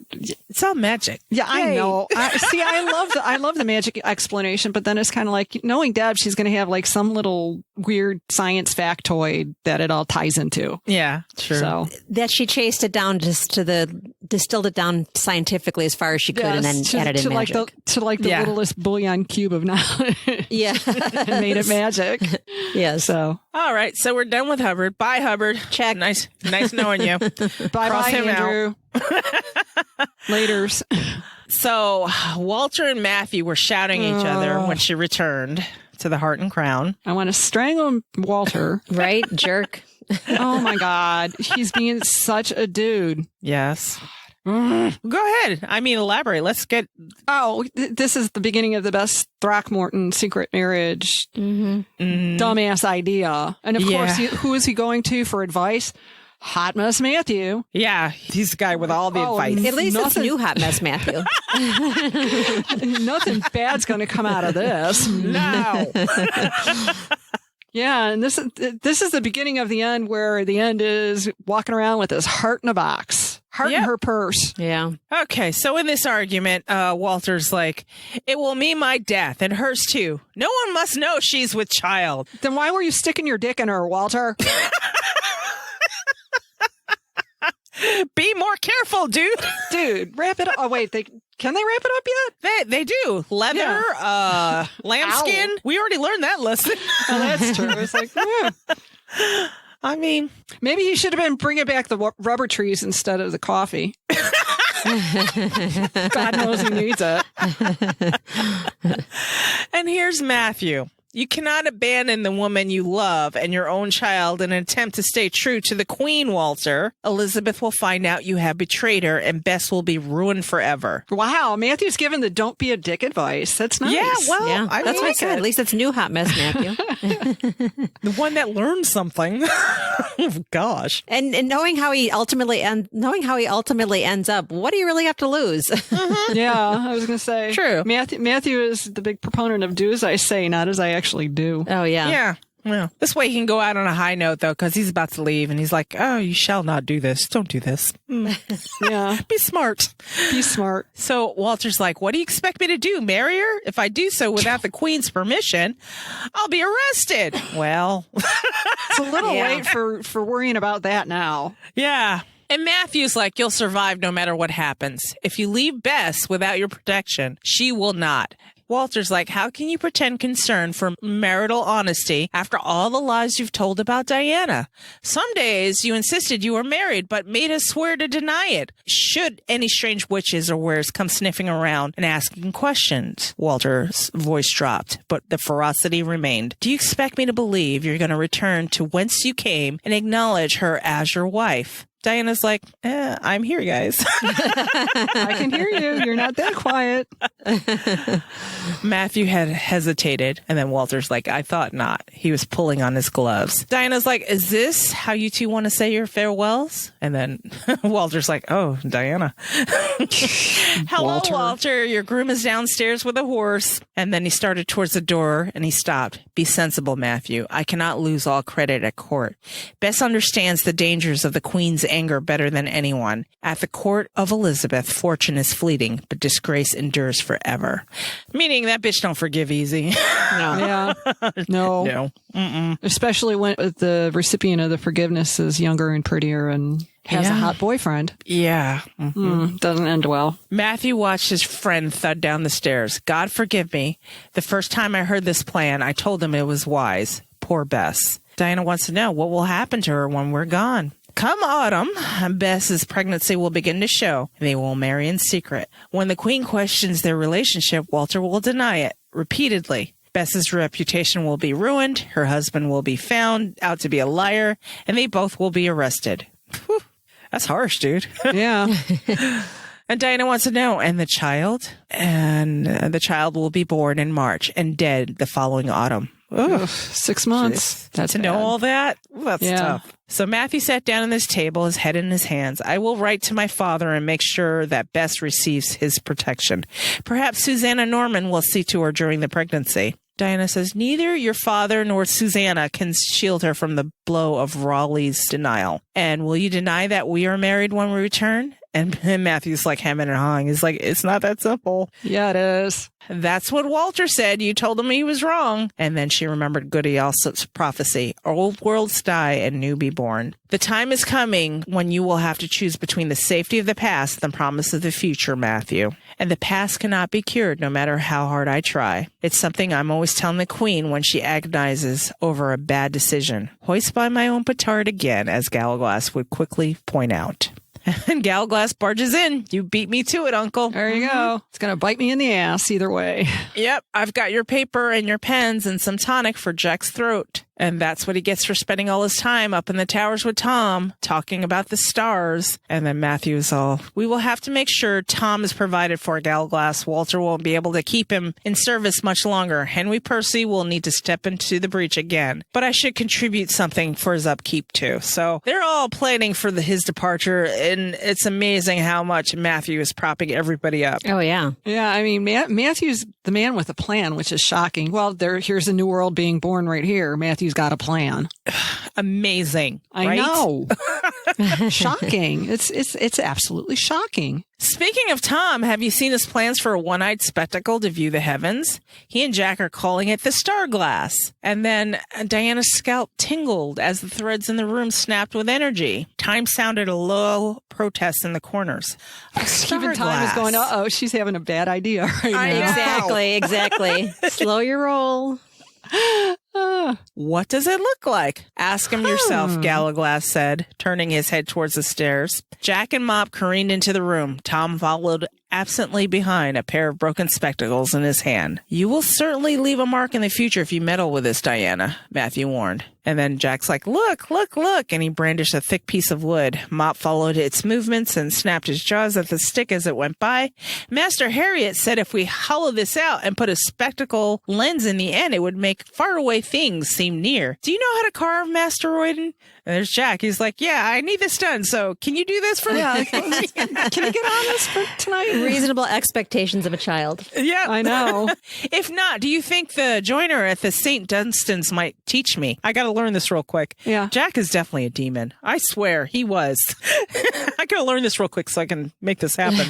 It's all magic. yeah, I know. I love the magic explanation, but then it's kind of like, knowing Deb, she's going to have like some little weird science factoid that it all ties into. Yeah, true. So That she chased it down just distilled it down scientifically as far as she could, and then to, added in to magic. like the Yeah. littlest bullion cube of knowledge yeah. and made it magic. Yes. So All right, so we're done with Hubbard. Bye, Hubbard. Check. Nice knowing you. bye bye, him out. Andrew. Laters. So Walter and Matthew were shouting at each other when she returned to the Heart and Crown. I want to strangle Walter. Right? Jerk. Oh my God. He's being such a dude. Yes. Go ahead. I mean, elaborate. Let's get. Oh, this is the beginning of the best Throckmorton secret marriage Mm-hmm. dumbass idea. And of Yeah. course, who is he going to for advice? Hot Mess Matthew. Yeah, he's the guy with all the Oh, advice. At least it's Nothing- new hot mess, Matthew. Nothing bad's going to come out of this. No. Yeah, and this is the beginning of the end, where the end is walking around with his heart in a box, heart in Yep. her purse. Yeah. Okay, so in this argument, Walter's like, it will mean my death and hers too. No one must know she's with child. Then why were you sticking your dick in her, Walter? Be more careful, dude. Dude, wrap it up. Oh wait, can they wrap it up yet? They do. Leather, lambskin. We already learned that lesson. Oh, that's true. It's like, I mean, maybe he should have been bringing back the rubber trees instead of the coffee. God knows he needs it. and here's Matthew. You cannot abandon the woman you love and your own child in an attempt to stay true to the queen, Walter. Elizabeth will find out you have betrayed her, and Bess will be ruined forever. Wow, Matthew's given the don't be a dick advice. That's nice. Yeah, well, Yeah. I That's what I like said. it. At least it's new hot mess, Matthew. The one that learned something. Oh, gosh. and knowing how he ultimately ends up, what do you really have to lose? Yeah, I was going to say. True. Matthew is the big proponent of do as I say, not as I actually do. Oh yeah. Yeah. Well, this way he can go out on a high note, though, because he's about to leave, and he's like, oh, you shall not do this. Don't do this. Yeah, Be smart. be smart. So Walter's like, what do you expect me to do? Marry her? If I do so without the queen's permission, I'll be arrested. Well, It's a little Yeah. late for worrying about that now. yeah. And Matthew's like, you'll survive no matter what happens. If you leave Bess without your protection, she will not. Walter's like, how can you pretend concern for marital honesty after all the lies you've told about Diana? Some days you insisted you were married, but made us swear to deny it. Should any strange witches or wares come sniffing around and asking questions? Walter's voice dropped, but the ferocity remained. Do you expect me to believe you're going to return to whence you came and acknowledge her as your wife? Diana's like, I'm here, guys. I can hear you. You're not that quiet. Matthew had hesitated, and then Walter's like, I thought not. He was pulling on his gloves. Diana's like, is this how you two want to say your farewells? And then Walter's like, oh, Diana. Hello, Walter. Your groom is downstairs with a horse. And then he started towards the door, and he stopped. Be sensible, Matthew. I cannot lose all credit at court. Bess understands the dangers of the queen's anger better than anyone. At the court of Elizabeth, fortune is fleeting, but disgrace endures forever. Meaning that bitch don't forgive easy. No. Yeah. No. No. Mm-mm. Especially when the recipient of the forgiveness is younger and prettier and has a Yeah. hot boyfriend. Yeah. Doesn't end well. Matthew watched his friend thud down the stairs. God forgive me. The first time I heard this plan, I told him it was wise. Poor Bess. Diana wants to know what will happen to her when we're gone. Come autumn, Bess's pregnancy will begin to show. They will marry in secret. When the queen questions their relationship, Walter will deny it repeatedly. Bess's reputation will be ruined. Her husband will be found out to be a liar, and they both will be arrested. Whew. That's harsh, dude. Yeah. And Diana wants to know, and the child? And the child will be born in March and dead the following autumn. Ugh, 6 months. That's to know bad. all that? That's Yeah. tough. So Matthew sat down on this table, his head in his hands. I will write to my father and make sure that Bess receives his protection. Perhaps Susanna Norman will see to her during the pregnancy. Diana says, neither your father nor Susanna can shield her from the blow of Raleigh's denial. And will you deny that we are married when we return? And Matthew's like hemming and hawing. He's like, it's not that simple. Yeah, it is. That's what Walter said. You told him he was wrong. And then she remembered Goody Alsop's prophecy. Old worlds die and new be born. The time is coming when you will have to choose between the safety of the past and the promise of the future, Matthew. And the past cannot be cured no matter how hard I try. It's something I'm always telling the Queen when she agonizes over a bad decision. Hoist by my own petard again, as Gallaglass would quickly point out. And Gallaglass barges in. You beat me to it, Uncle. There you go. It's going to bite me in the ass either way. Yep, I've got your paper and your pens and some tonic for Jack's throat. And that's what he gets for spending all his time up in the towers with Tom, talking about the stars. And then Matthew's all, we will have to make sure Tom is provided for, Gallaglass. Walter won't be able to keep him in service much longer. Henry Percy will need to step into the breach again. But I should contribute something for his upkeep too. So they're all planning for his departure. And it's amazing how much Matthew is propping everybody up. Oh, yeah. Yeah, I mean, Matthew's the man with a plan, which is shocking. Well, here's a new world being born right here. Matthew's got a plan. Amazing. I right? know. Shocking. It's absolutely shocking. Speaking of Tom, have you seen his plans for a one-eyed spectacle to view the heavens? He and Jack are calling it the Star Glass. And then Diana's scalp tingled as the threads in the room snapped with energy. Time sounded a low protest in the corners. A star Even time glass. is going, uh-oh, she's having a bad idea right I now. know. Exactly. Slow your roll. What does it look like? Ask him yourself, Gallaglass said, turning his head towards the stairs. Jack and Mop careened into the room. Tom followed absently behind, a pair of broken spectacles in his hand. You will certainly leave a mark in the future if you meddle with this, Diana, Matthew warned. And then Jack's like, look, look, look. And he brandished a thick piece of wood. Mop followed its movements and snapped his jaws at the stick as it went by. Master Harriet said if we hollow this out and put a spectacle lens in the end, it would make faraway things seem near. Do you know how to carve, Master Royden? And there's Jack. He's like, yeah, I need this done. So can you do this for me? Yeah, can you get on this for tonight? Reasonable expectations of a child. Yeah. I know. If not, do you think the joiner at the St. Dunstan's might teach me? I got to learn this real quick. Yeah. Jack is definitely a demon. I swear he was. I got to learn this real quick so I can make this happen.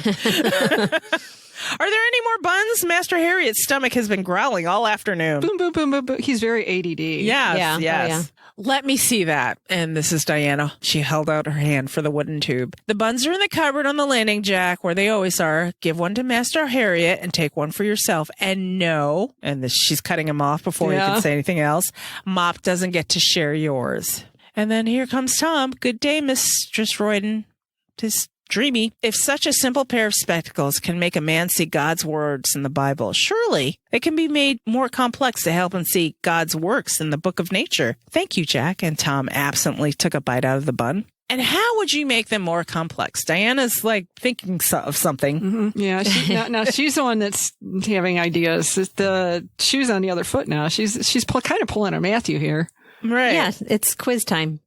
Are there any more buns? Master Harriet's stomach has been growling all afternoon. Boom, boom, boom, boom, boom. He's very ADD. Yes, Yeah. Oh, yes. yeah. Let me see that. And this is Diana. She held out her hand for the wooden tube. The buns are in the cupboard on the landing, Jack, where they always are. Give one to Master Harriet and take one for yourself. And no, and this, she's cutting him off before he can say anything else. Mop doesn't get to share yours. And then here comes Tom. Good day, Mistress Royden. 'Tis dreamy. If such a simple pair of spectacles can make a man see God's words in the Bible, surely they can be made more complex to help him see God's works in the book of nature. Thank you, Jack. And Tom absently took a bite out of the bun. And how would you make them more complex? Diana's like thinking of something. Mm-hmm. Yeah. Now she's the one that's having ideas. The shoe's on the other foot now. She's kind of pulling a Matthew here. Right. Yeah, it's quiz time.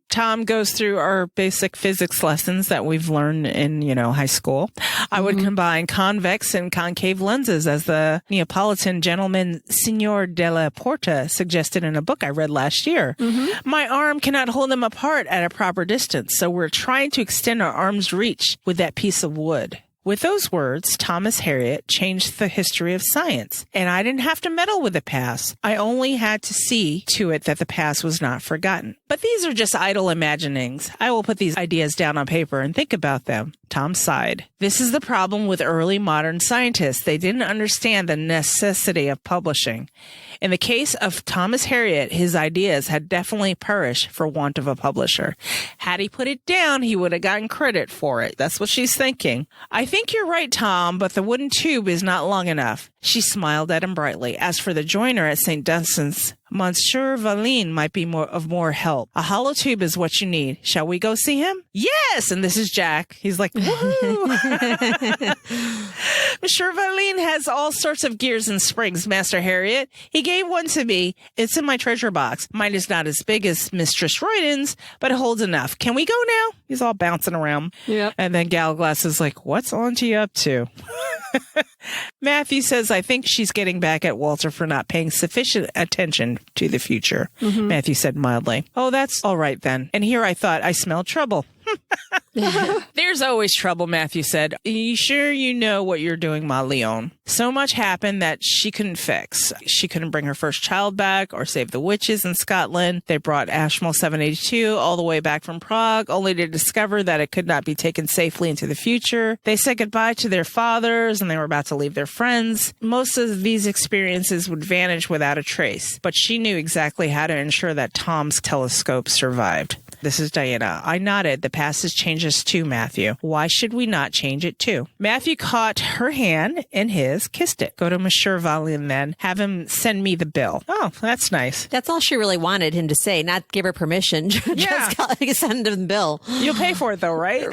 Tom goes through our basic physics lessons that we've learned in, high school. I would combine convex and concave lenses as the Neapolitan gentleman Signor della Porta suggested in a book I read last year. My arm cannot hold them apart at a proper distance, so we're trying to extend our arm's reach with that piece of wood. With those words, Thomas Harriot changed the history of science, and I didn't have to meddle with the past. I only had to see to it that the past was not forgotten. But these are just idle imaginings. I will put these ideas down on paper and think about them. Tom sighed. This is the problem with early modern scientists. They didn't understand the necessity of publishing. In the case of Thomas Harriot, his ideas had definitely perished for want of a publisher. Had he put it down, he would have gotten credit for it. That's what she's thinking. I think you're right, Tom, but the wooden tube is not long enough. She smiled at him brightly. As for the joiner at St. Dunstan's, Monsieur Valine might be of more help. A hollow tube is what you need. Shall we go see him? Yes! And this is Jack. He's like, woohoo! Monsieur Valine has all sorts of gears and springs, Master Harriet. He gave one to me. It's in my treasure box. Mine is not as big as Mistress Royden's, but it holds enough. Can we go now? He's all bouncing around. Yep. And then Galglass is like, what's Auntie up to? Matthew says, I think she's getting back at Walter for not paying sufficient attention to the future. Matthew said mildly. Oh, that's all right then. And here I thought I smelled trouble. There's always trouble, Matthew said. You sure you know what you're doing, Ma Leon? So much happened that she couldn't fix. She couldn't bring her first child back or save the witches in Scotland. They brought Ashmole 782 all the way back from Prague, only to discover that it could not be taken safely into the future. They said goodbye to their fathers and they were about to leave their friends. Most of these experiences would vanish without a trace, but she knew exactly how to ensure that Tom's telescope survived. This is Diana. I nodded. The past has changed us too, Matthew. Why should we not change it too? Matthew caught her hand in his, kissed it. Go to Monsieur Valine then. Have him send me the bill. Oh, that's nice. That's all she really wanted him to say, not give her permission. Yeah. Just send him the bill. You'll pay for it though, right?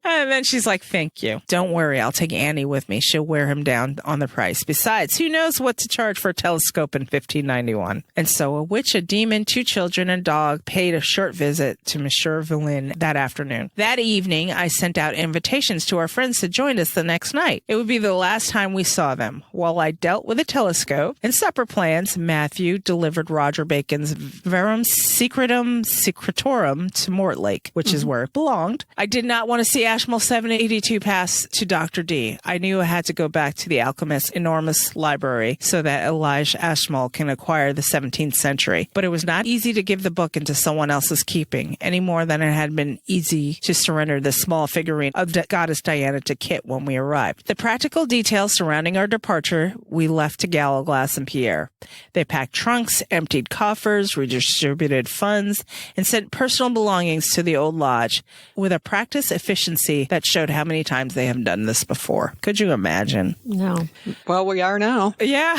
And then she's like, thank you. Don't worry. I'll take Annie with me. She'll wear him down on the price. Besides, who knows what to charge for a telescope in 1591? And so a witch, a demon, 2 children, and a dog paid a short visit to Monsieur Valine that afternoon. That evening, I sent out invitations to our friends to join us the next night. It would be the last time we saw them. While I dealt with a telescope and supper plans, Matthew delivered Roger Bacon's Verum Secretum Secretorum to Mortlake, which is where it belonged. I did not want to see Ashmole 782 pass to Dr. D. I knew I had to go back to the alchemist's enormous library so that Elijah Ashmole can acquire the 17th century. But it was not easy to give the book into someone else's keeping, any more than it had been easy to surrender the small figurine of Goddess Diana to Kit when we arrived. The practical details surrounding our departure we left to Galglass and Pierre. They packed trunks, emptied coffers, redistributed funds, and sent personal belongings to the old lodge with a practice efficiency that showed how many times they have done this before. Could you imagine? No. Well, we are now. Yeah.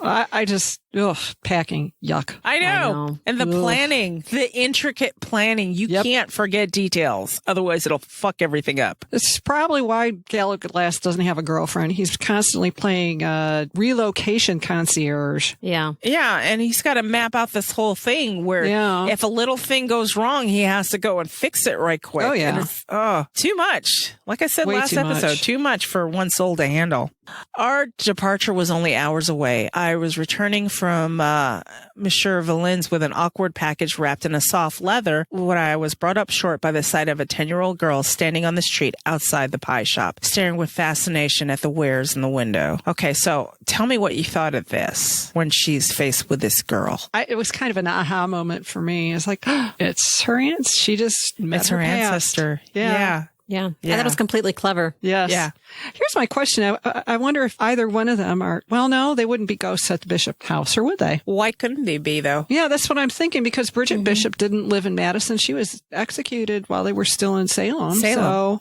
I just, packing. Yuck. I know. And the planning, the intricate planning. You can't forget details. Otherwise, it'll fuck everything up. It's probably why Galglass doesn't have a girlfriend. He's constantly playing relocation concierge. Yeah. Yeah. And he's got to map out this whole thing where if a little thing goes wrong, he has to go and fix it right quick. Oh, yeah. And it's, too much. Like I said Way last too episode, much. too much for one soul to handle. Our departure was only hours away. I was returning from Monsieur Valine's with an awkward package wrapped in a soft leather when I was brought up short by the sight of a 10-year-old girl standing on the street outside the pie shop, staring with fascination at the wares in the window. Okay, so tell me what you thought of this when she's faced with this girl. It was kind of an aha moment for me. It's like, it's her aunt. She just met It's her past. ancestor. Yeah. Yeah. I thought it was completely clever. Yes. Yeah. Here's my question. I wonder if either one of them are, well, no, they wouldn't be ghosts at the Bishop house, or would they? Why couldn't they be, though? Yeah, that's what I'm thinking, because Bridget Bishop didn't live in Madison. She was executed while they were still in Salem. So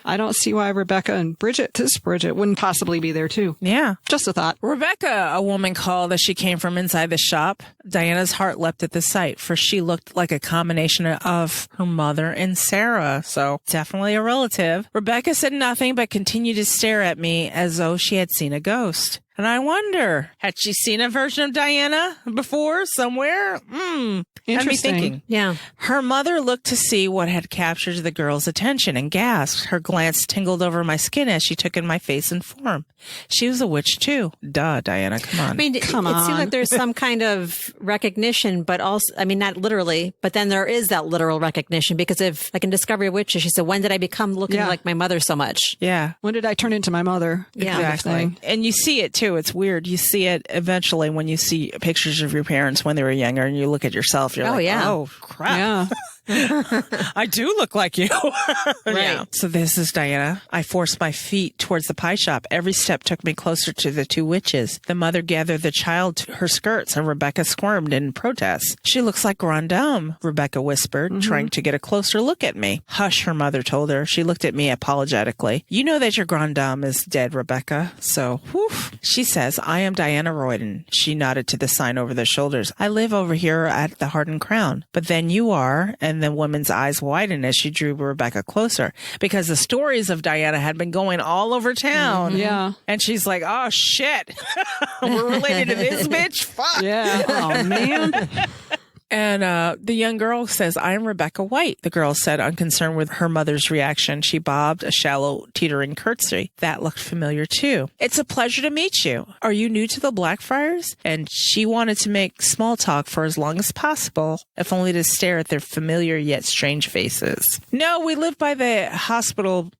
I don't see why Rebecca and this Bridget, wouldn't possibly be there too. Yeah. Just a thought. Rebecca, a woman called as she came from inside the shop. Diana's heart leapt at the sight, for she looked like a combination of her mother and Sarah. So definitely a relative. Rebecca said nothing but continued to stare at me as though she had seen a ghost. And I wonder, had she seen a version of Diana before somewhere? Had me thinking. Yeah. Her mother looked to see what had captured the girl's attention and gasped. Her glance tingled over my skin as she took in my face and form. She was a witch too. Duh, Diana, come on. I mean, it seems like there's some kind of recognition, but also, I mean, not literally, but then there is that literal recognition, because if, like in Discovery of Witches, she said, when did I become looking like my mother so much? Yeah. When did I turn into my mother? Yeah. Kind of Exactly. thing. And you see it too. It's weird. You see it eventually when you see pictures of your parents when they were younger and you look at yourself. You're Oh, like, yeah. oh, crap. Yeah. I do look like you. Yeah. So this is Diana. I forced my feet towards the pie shop. Every step took me closer to the two witches. The mother gathered the child to her skirts, and Rebecca squirmed in protest. She looks like Grande Dame, Rebecca whispered, trying to get a closer look at me. Hush, her mother told her. She looked at me apologetically. You know that your Grande Dame is dead, Rebecca. So, whew. She says, I am Diana Royden. She nodded to the sign over their shoulders. I live over here at the Heart and Crown. But then you are, and the woman's eyes widened as she drew Rebecca closer, because the stories of Diana had been going all over town. Yeah. And she's like, oh, shit. We're related to this bitch? Fuck. Yeah. Oh, man. And the young girl says, I am Rebecca White, the girl said, unconcerned with her mother's reaction. She bobbed a shallow, teetering curtsy. That looked familiar, too. It's a pleasure to meet you. Are you new to the Blackfriars? And she wanted to make small talk for as long as possible, if only to stare at their familiar yet strange faces. No, we live by the hospital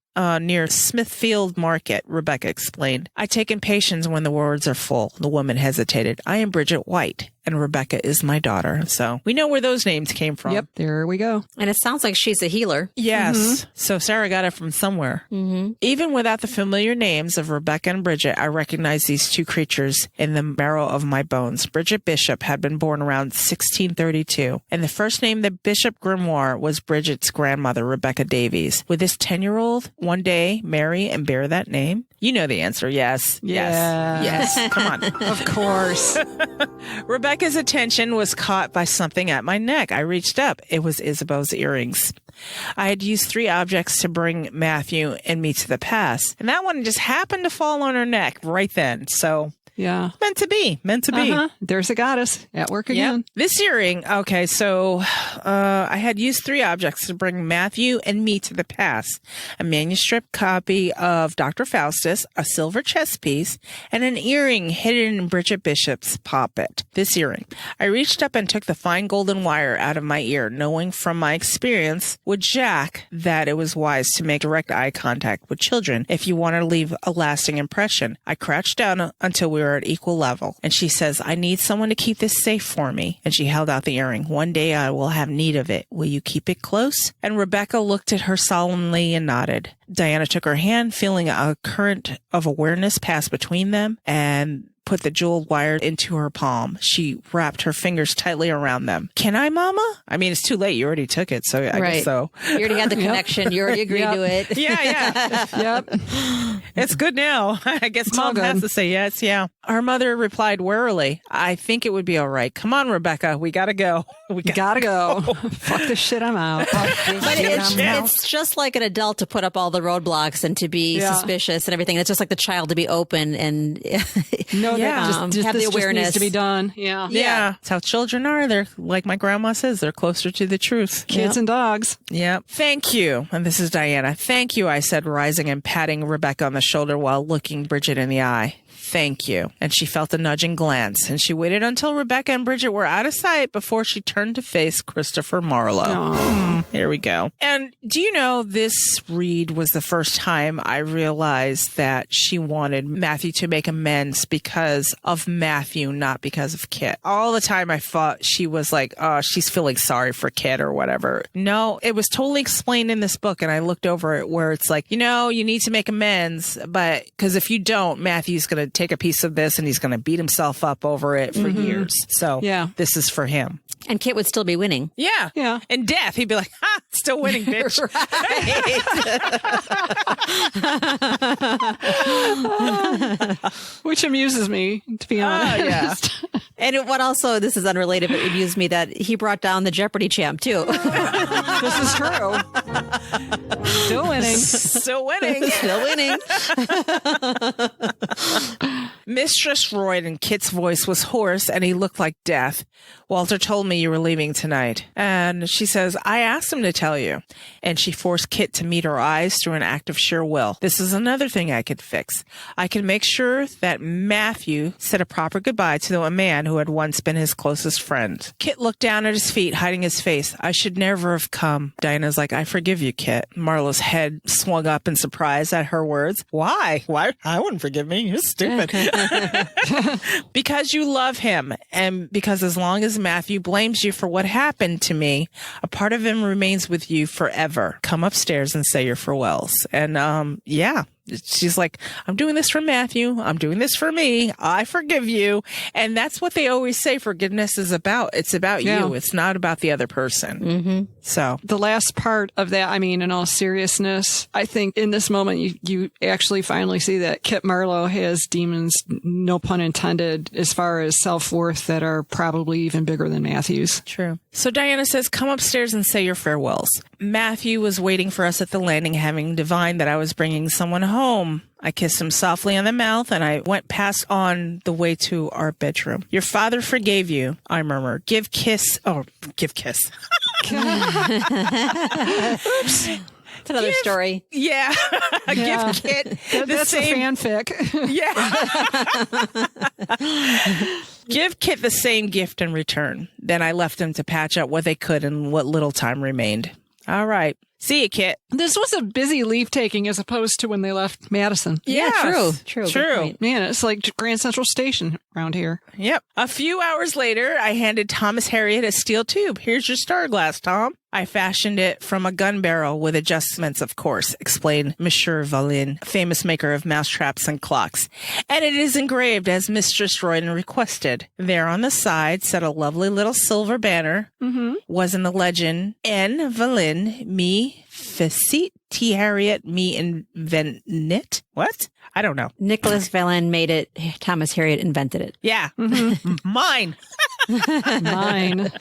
near Smithfield Market, Rebecca explained. I take impatience when the words are full. The woman hesitated. I am Bridget White, and Rebecca is my daughter. So we know where those names came from. Yep. There we go. And it sounds like she's a healer. Yes. So Sarah got it from somewhere. Even without the familiar names of Rebecca and Bridget, I recognize these two creatures in the marrow of my bones. Bridget Bishop had been born around 1632, and the first name that Bishop Grimoire was Bridget's grandmother, Rebecca Davies. Would this 10-year-old one day marry and bear that name? You know the answer. Yes. Yeah. Yes. Come on. Of course. Rebecca's attention was caught by something at my neck. I reached up. It was Isabel's earrings. I had used 3 objects to bring Matthew and me to the past, and that one just happened to fall on her neck right then. So Yeah. meant to be. There's a goddess at work again. This earring, okay, so I had used 3 objects to bring Matthew and me to the past. A manuscript copy of Dr. Faustus, a silver chess piece, and an earring hidden in Bridget Bishop's poppet. This earring. I reached up and took the fine golden wire out of my ear, knowing from my experience with Jack that it was wise to make direct eye contact with children if you want to leave a lasting impression. I crouched down until we were at equal level, and she says, I need someone to keep this safe for me. And she held out the earring. One day I will have need of it. Will you keep it close? And Rebecca looked at her solemnly and nodded. Diana took her hand, feeling a current of awareness pass between them, and put the jeweled wire into her palm. She wrapped her fingers tightly around them. Can I, Mama? I mean, it's too late. You already took it, so I guess so. You already had the connection. You already agreed to it. Yeah. Yep. It's good now. I guess all Mom has good. to say yes. Yeah. Her mother replied warily, I think it would be all right. Come on, Rebecca. We got to go. We Gotta go. Fuck this shit. I'm out. But it's just like an adult to put up all the roadblocks and to be suspicious and everything. It's just like the child to be open and No, Yeah. just have the this just awareness needs to be done. Yeah. Yeah. That's how children are. They're like my grandma says, they're closer to the truth. Kids and dogs. Yep. Thank you. And this is Diana. Thank you, I said, rising and patting Rebecca on the shoulder while looking Bridget in the eye. Thank you. And she felt a nudging glance, and she waited until Rebecca and Bridget were out of sight before she turned to face Christopher Marlowe. Here we go. And do you know, this read was the first time I realized that she wanted Matthew to make amends because of Matthew, not because of Kit. All the time I thought she was like, oh, she's feeling sorry for Kit or whatever. No, it was totally explained in this book, and I looked over it where it's like, you know, you need to make amends, but because if you don't, Matthew's going to take a piece of this and he's going to beat himself up over it for years. So this is for him. and Kit would still be winning. Yeah. Yeah. In death, he'd be like, ha, still winning, bitch. Which amuses me, to be honest. Yeah. And what also, this is unrelated, but it amused me that he brought down the Jeopardy champ too. This is true. Still winning. Still winning. Still winning. Mistress Royden, Kit's voice was hoarse and he looked like death. Walter told me you were leaving tonight. And she says, I asked him to tell you. And she forced Kit to meet her eyes through an act of sheer will. This is another thing I could fix. I can make sure that Matthew said a proper goodbye to a man who had once been his closest friend. Kit looked down at his feet, hiding his face. I should never have come. Diana's like, I forgive you, Kit. Marlowe's head swung up in surprise at her words. Why? I wouldn't forgive me. You're stupid. Because you love him, and because as long as Matthew blames you for what happened to me, a part of him remains with you forever. Come upstairs and say your farewells. And yeah. She's like, I'm doing this for Matthew. I'm doing this for me. I forgive you. And that's what they always say forgiveness is about. It's about you. It's not about the other person. Mm-hmm. So the last part of that, I mean, in all seriousness, I think in this moment, you actually finally see that Kit Marlowe has demons, no pun intended, as far as self-worth that are probably even bigger than Matthew's. True. So Diana says, come upstairs and say your farewells. Matthew was waiting for us at the landing, having divined that I was bringing someone home. I kissed him softly on the mouth, and I went past on the way to our bedroom. Your father forgave you, I murmured. Give kiss. Oops. It's another story. Yeah. Yeah. Give Kit That's a fanfic. Yeah. Give Kit the same gift in return. Then I left them to patch up what they could in what little time remained. All right. See you, Kit. This was a busy leave taking as opposed to when they left Madison. Yes. True. True. Good point. Man, it's like Grand Central Station around here. Yep. A few hours later, I handed Thomas Harriot a steel tube. Here's your star glass, Tom. I fashioned it from a gun barrel with adjustments, of course, explained Monsieur Valin, famous maker of mousetraps and clocks. And it is engraved as Mistress Royden requested. There on the side sat a lovely little silver banner. Mm-hmm. Was in the legend, N. Valin, me facit, T. Harriet, me invent. What? I don't know. Nicholas Vallon made it. Thomas Harriot invented it. Yeah. Mm-hmm. Mine. Mine.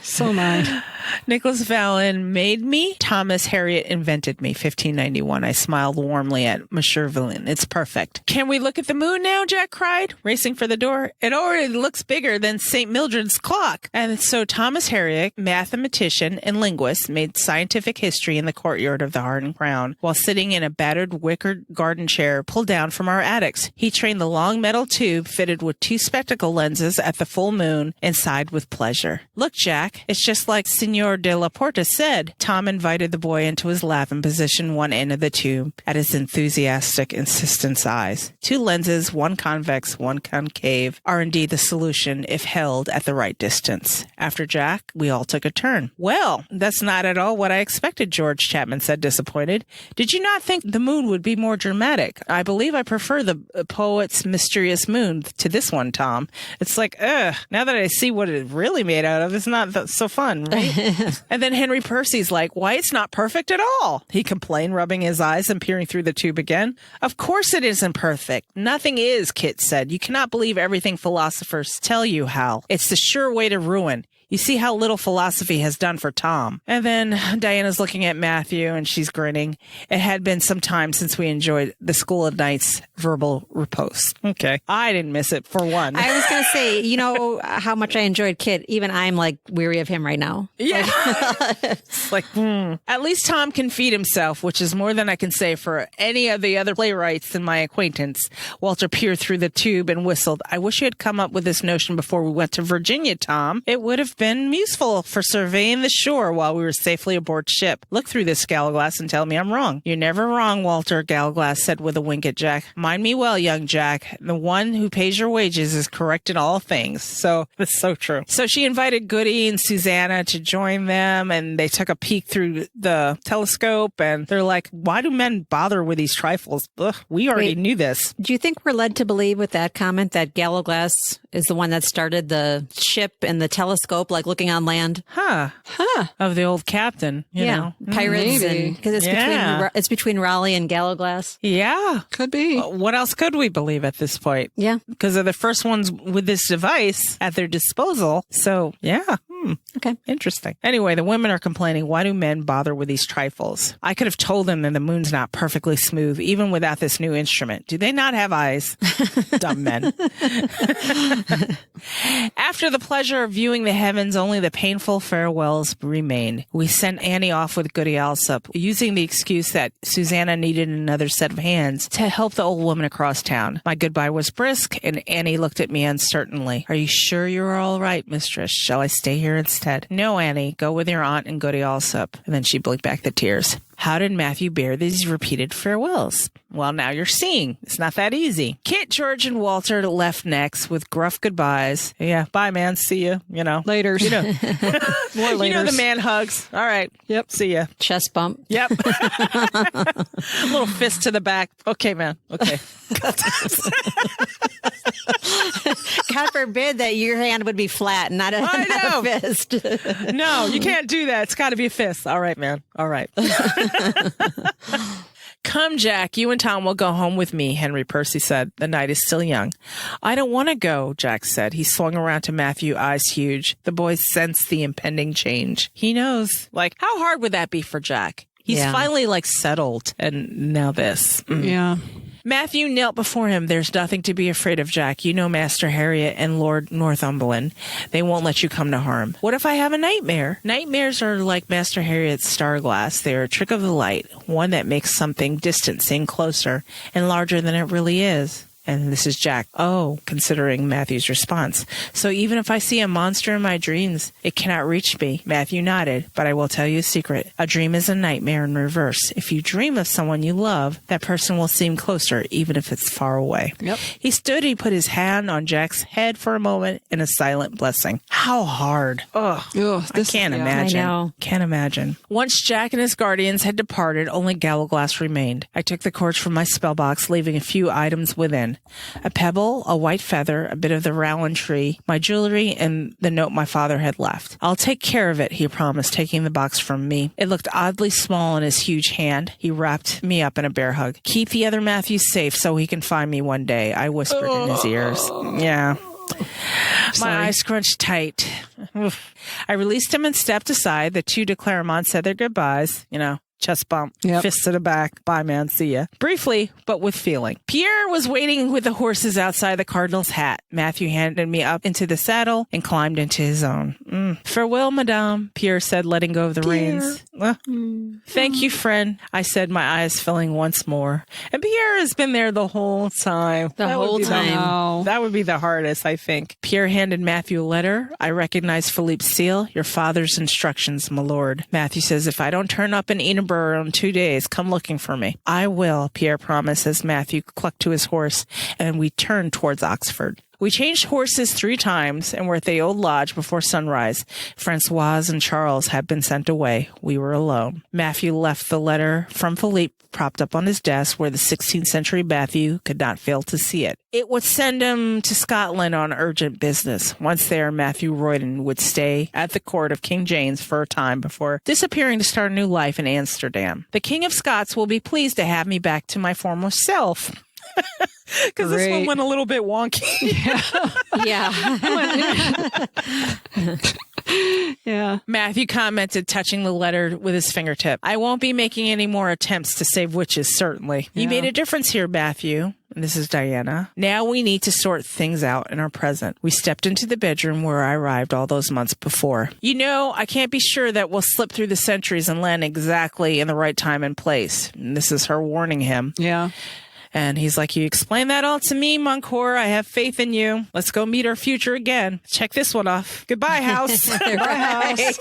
So mine. Nicholas Vallon made me. Thomas Harriot invented me. 1591. I smiled warmly at Monsieur Vallon. It's perfect. Can we look at the moon now? Jack cried, racing for the door. It already looks bigger than St. Mildred's clock. And so Thomas Harriot, mathematician and linguist, made scientific history in the courtyard of the Hart and Crown while sitting in a battered wicker garden chair pulled down from our attics. He trained the long metal tube fitted with 2 spectacle lenses at the full moon and sighed with pleasure. Look, Jack, it's just like Signor de la Porta said. Tom invited the boy into his lap and positioned one end of the tube at his enthusiastic, insistent eyes. 2 lenses, one convex, one concave, are indeed the solution if held at the right distance. After Jack, we all took a turn. Well, that's not at all what I expected, George Chapman said, disappointed. Did you not think the moon would be more dramatic? I believe I prefer the poet's mysterious moon to this one, Tom. It's like, now that I see what it's really made out of, it's not so fun, right? And then Henry Percy's like, why, it's not perfect at all. He complained, rubbing his eyes and peering through the tube again. Of course it isn't perfect. Nothing is, Kit said. You cannot believe everything philosophers tell you, Hal. It's the sure way to ruin. You see how little philosophy has done for Tom. And then Diana's looking at Matthew and she's grinning. It had been some time since we enjoyed the School of Knights verbal riposte. Okay. I didn't miss it for one. I was going to say, you know how much I enjoyed Kit. Even I'm like weary of him right now. Yeah. It's like, At least Tom can feed himself, which is more than I can say for any of the other playwrights in my acquaintance. Walter peered through the tube and whistled. I wish you had come up with this notion before we went to Virginia, Tom. It would have been useful for surveying the shore while we were safely aboard ship. Look through this Gallaglass and tell me I'm wrong. You're never wrong, Walter, Gallaglass said with a wink at Jack. Mind me well, young Jack. The one who pays your wages is correct in all things. So that's so true. So she invited Goody and Susanna to join them, and they took a peek through the telescope, and they're like, why do men bother with these trifles? Ugh, we already knew this. Do you think we're led to believe with that comment that Gallaglass is the one that started the ship and the telescope, like looking on land? Of the old captain, you know. Pirates, Maybe. because it's between Raleigh and Gallaglass. Yeah. Could be. What else could we believe at this point? Yeah. Because they're the first ones with this device at their disposal. So, yeah. Okay. Interesting. Anyway, the women are complaining, why do men bother with these trifles? I could have told them that the moon's not perfectly smooth, even without this new instrument. Do they not have eyes? Dumb men. After the pleasure of viewing the heavens, only the painful farewells remained. We sent Annie off with Goody Alsop, using the excuse that Susanna needed another set of hands to help the old woman across town. My goodbye was brisk, and Annie looked at me uncertainly. Are you sure you're all right, mistress? Shall I stay here instead? No, Annie. Go with your aunt and Goody Alsop. And then she blinked back the tears. How did Matthew bear these repeated farewells? Well, now you're seeing. It's not that easy. Kit, George, and Walter left next with gruff goodbyes. Yeah, bye, man. See ya. You know. Later. You know. More later. You know the man hugs. All right. Yep. See ya. Chest bump. Yep. Little fist to the back. Okay, man. Okay. God forbid that your hand would be flat, not a, I know. not a fist. No, you can't do that. It's got to be a fist. All right, man. All right. Come, Jack, you and Tom will go home with me, Henry Percy said. The night is still young. I don't want to go, Jack said. He swung around to Matthew, eyes huge. The boy sensed the impending change. He knows. Like, how hard would that be for Jack? He's finally, like, settled. And now this. Yeah. Matthew knelt before him. There's nothing to be afraid of, Jack. You know Master Harriet and Lord Northumberland. They won't let you come to harm. What if I have a nightmare? Nightmares are like Master Harriet's star glass. They're a trick of the light, one that makes something distant seem closer and larger than it really is. And this is Jack. Oh, considering Matthew's response. So even if I see a monster in my dreams, it cannot reach me. Matthew nodded, but I will tell you a secret. A dream is a nightmare in reverse. If you dream of someone you love, that person will seem closer, even if it's far away. Yep. He stood, he put his hand on Jack's head for a moment in a silent blessing. How hard. Ugh. I can't imagine. I know. Can't imagine. Once Jack and his guardians had departed, only Gallowglass remained. I took the cords from my spell box, leaving a few items within. A pebble, a white feather, a bit of the rowan tree, my jewelry, and the note my father had left. I'll take care of it, he promised, taking the box from me. It looked oddly small in his huge hand. He wrapped me up in a bear hug. Keep the other Matthew safe so he can find me one day, I whispered in his ears. Yeah. My eyes scrunched tight. Oof. I released him and stepped aside. The two de Claremont said their goodbyes. You know, chest bump, fist to the back. Bye, man. See ya. Briefly, but with feeling. Pierre was waiting with the horses outside the Cardinal's hat. Matthew handed me up into the saddle and climbed into his own. Farewell, madame, Pierre said, letting go of the reins. Thank you, friend, I said, my eyes filling once more. And Pierre has been there the whole time. That would be That would be the hardest, I think. Pierre handed Matthew a letter. I recognize Philippe's seal. Your father's instructions, my lord. Matthew says, if I don't turn up in Edinburgh in 2 days, come looking for me. I will, Pierre promised as Matthew clucked to his horse, and we turned towards Oxford. We changed horses 3 times and were at the old lodge before sunrise. Francoise and Charles had been sent away. We were alone. Matthew left the letter from Philippe propped up on his desk where the 16th century Matthew could not fail to see it. It would send him to Scotland on urgent business. Once there, Matthew Royden would stay at the court of King James for a time before disappearing to start a new life in Amsterdam. The King of Scots will be pleased to have me back to my former self. Because this one went a little bit wonky. Yeah. Matthew commented, touching the letter with his fingertip. I won't be making any more attempts to save witches, certainly. You made a difference here, Matthew. And this is Diana. Now we need to sort things out in our present. We stepped into the bedroom where I arrived all those months before. You know, I can't be sure that we'll slip through the centuries and land exactly in the right time and place. And this is her warning him. Yeah. And he's like, you explain that all to me, Moncor. I have faith in you. Let's go meet our future again. Check this one off. Goodbye, house. Goodbye, house.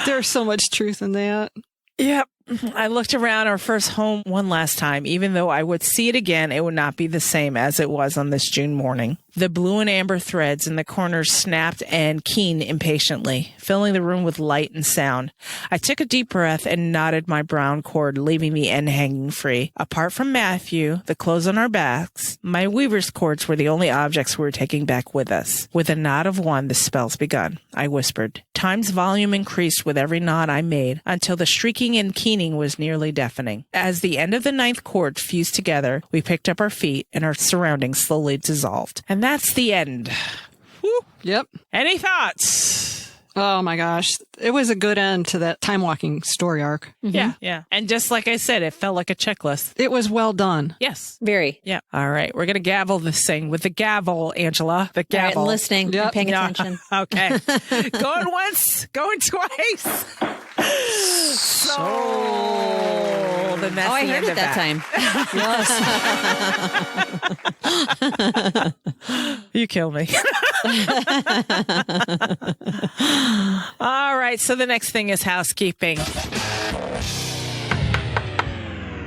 There's so much truth in that. Yep. I looked around our first home one last time. Even though I would see it again, it would not be the same as it was on this June morning. The blue and amber threads in the corners snapped and keened impatiently, filling the room with light and sound. I took a deep breath and knotted my brown cord, leaving the end hanging free. Apart from Matthew, the clothes on our backs, my weaver's cords were the only objects we were taking back with us. With a knot of one, the spell's begun, I whispered. Time's volume increased with every knot I made until the shrieking and keening was nearly deafening. As the end of the 9th cord fused together, we picked up our feet and our surroundings slowly dissolved. And that's the end. Whew. Yep. Any thoughts? Oh my gosh. It was a good end to that time walking story arc. Yeah. And just like I said, it felt like a checklist. It was well done. Yes. Very. Yeah. All right. We're going to gavel this thing with the gavel, Angela. The All right, gavel. I'm listening. Yep. I'm paying No. attention. Okay. Going once, going twice. Sold. And that's Oh, I the heard end it of that time. You kill me. All right. right, so the next thing is housekeeping.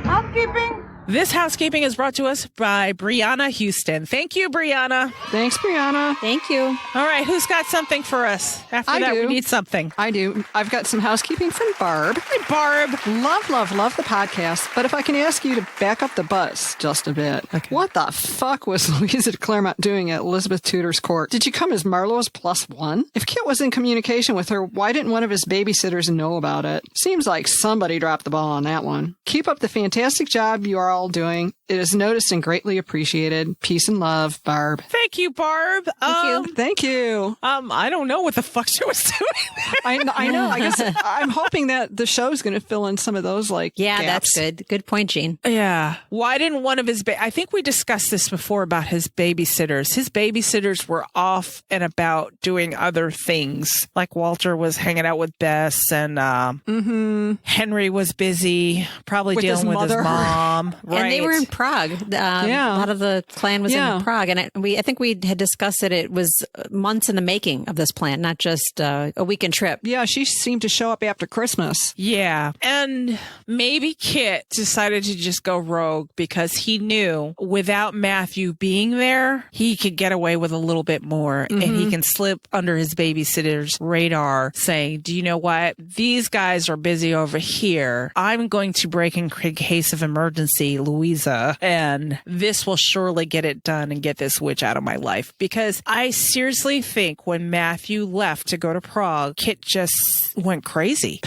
Housekeeping. This housekeeping is brought to us by Brianna Houston. Thank you, Brianna. Thanks, Brianna. Thank you. All right, who's got something for us? After I that, do. we need something. I do. I've got some housekeeping from Barb. Hi, Barb. Love the podcast. But if I can ask you to back up the bus just a bit. Okay. What the fuck was Louisa Claremont doing at Elizabeth Tudor's court? Did you come as Marlowe's +1? If Kit was in communication with her, why didn't one of his babysitters know about it? Seems like somebody dropped the ball on that one. Keep up the fantastic job you are all doing. It is noticed and greatly appreciated. Peace and love, Barb. Thank you, Barb. Thank you. I don't know what the fuck she was doing. I know. I guess I'm hoping that the show's going to fill in some of those Yeah, gaps. that's good. Good point, Jean. Yeah. Why didn't one of his I think we discussed this before about his babysitters. His babysitters were off and about doing other things. Like Walter was hanging out with Bess and Henry was busy, probably With his dealing with his mother. mom. Right. And they were in Prague. Yeah. A lot of the clan was Yeah. in Prague. And I think we had discussed that it was months in the making of this plan, not just a weekend trip. Yeah, she seemed to show up after Christmas. Yeah. And maybe Kit decided to just go rogue because he knew without Matthew being there, he could get away with a little bit more and he can slip under his babysitter's radar saying, do you know what? These guys are busy over here. I'm going to break in case of emergency, Louisa, and this will surely get it done and get this witch out of my life. Because I seriously think when Matthew left to go to Prague, Kit just went crazy.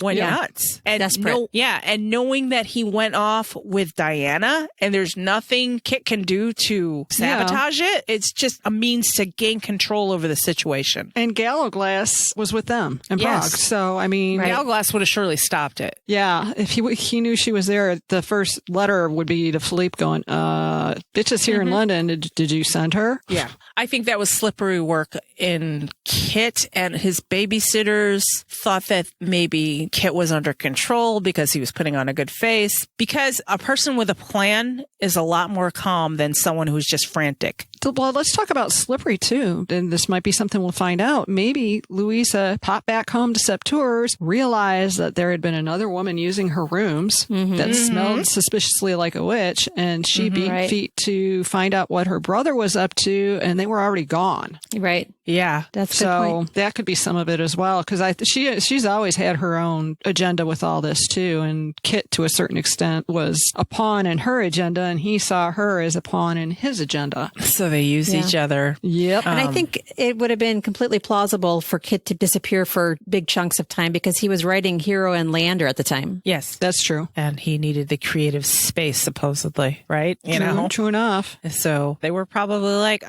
Went nuts. And Desperate. and knowing that he went off with Diana and there's nothing Kit can do to sabotage it, it's just a means to gain control over the situation. And Gallowglass was with them in Prague. So, I mean, Galglass would have surely stopped it. yeah, if he knew she was there, the first letter would be to Philippe going, bitches here in London. Did you send her? Yeah. I think that was slippery work in Kit, and his babysitters thought that maybe Kit was under control because he was putting on a good face. Because a person with a plan is a lot more calm than someone who's just frantic. Well, let's talk about slippery too. And this might be something we'll find out. Maybe Louisa popped back home to Septours, realized that there had been another woman using her rooms that smelled suspiciously like a witch, and she beat feet to find out what her brother was up to, and they were already gone. Right. Yeah. That's a good So point. that could be some of it as well, because she's always had her own agenda with all this too, and Kit to a certain extent was a pawn in her agenda, and he saw her as a pawn in his agenda. So they use each other. Yep. And I think it would have been completely plausible for Kit to disappear for big chunks of time because he was writing Hero and Leander at the time. Yes. That's true. And he needed the creative space, supposedly, right? You know? True enough. So they were probably like,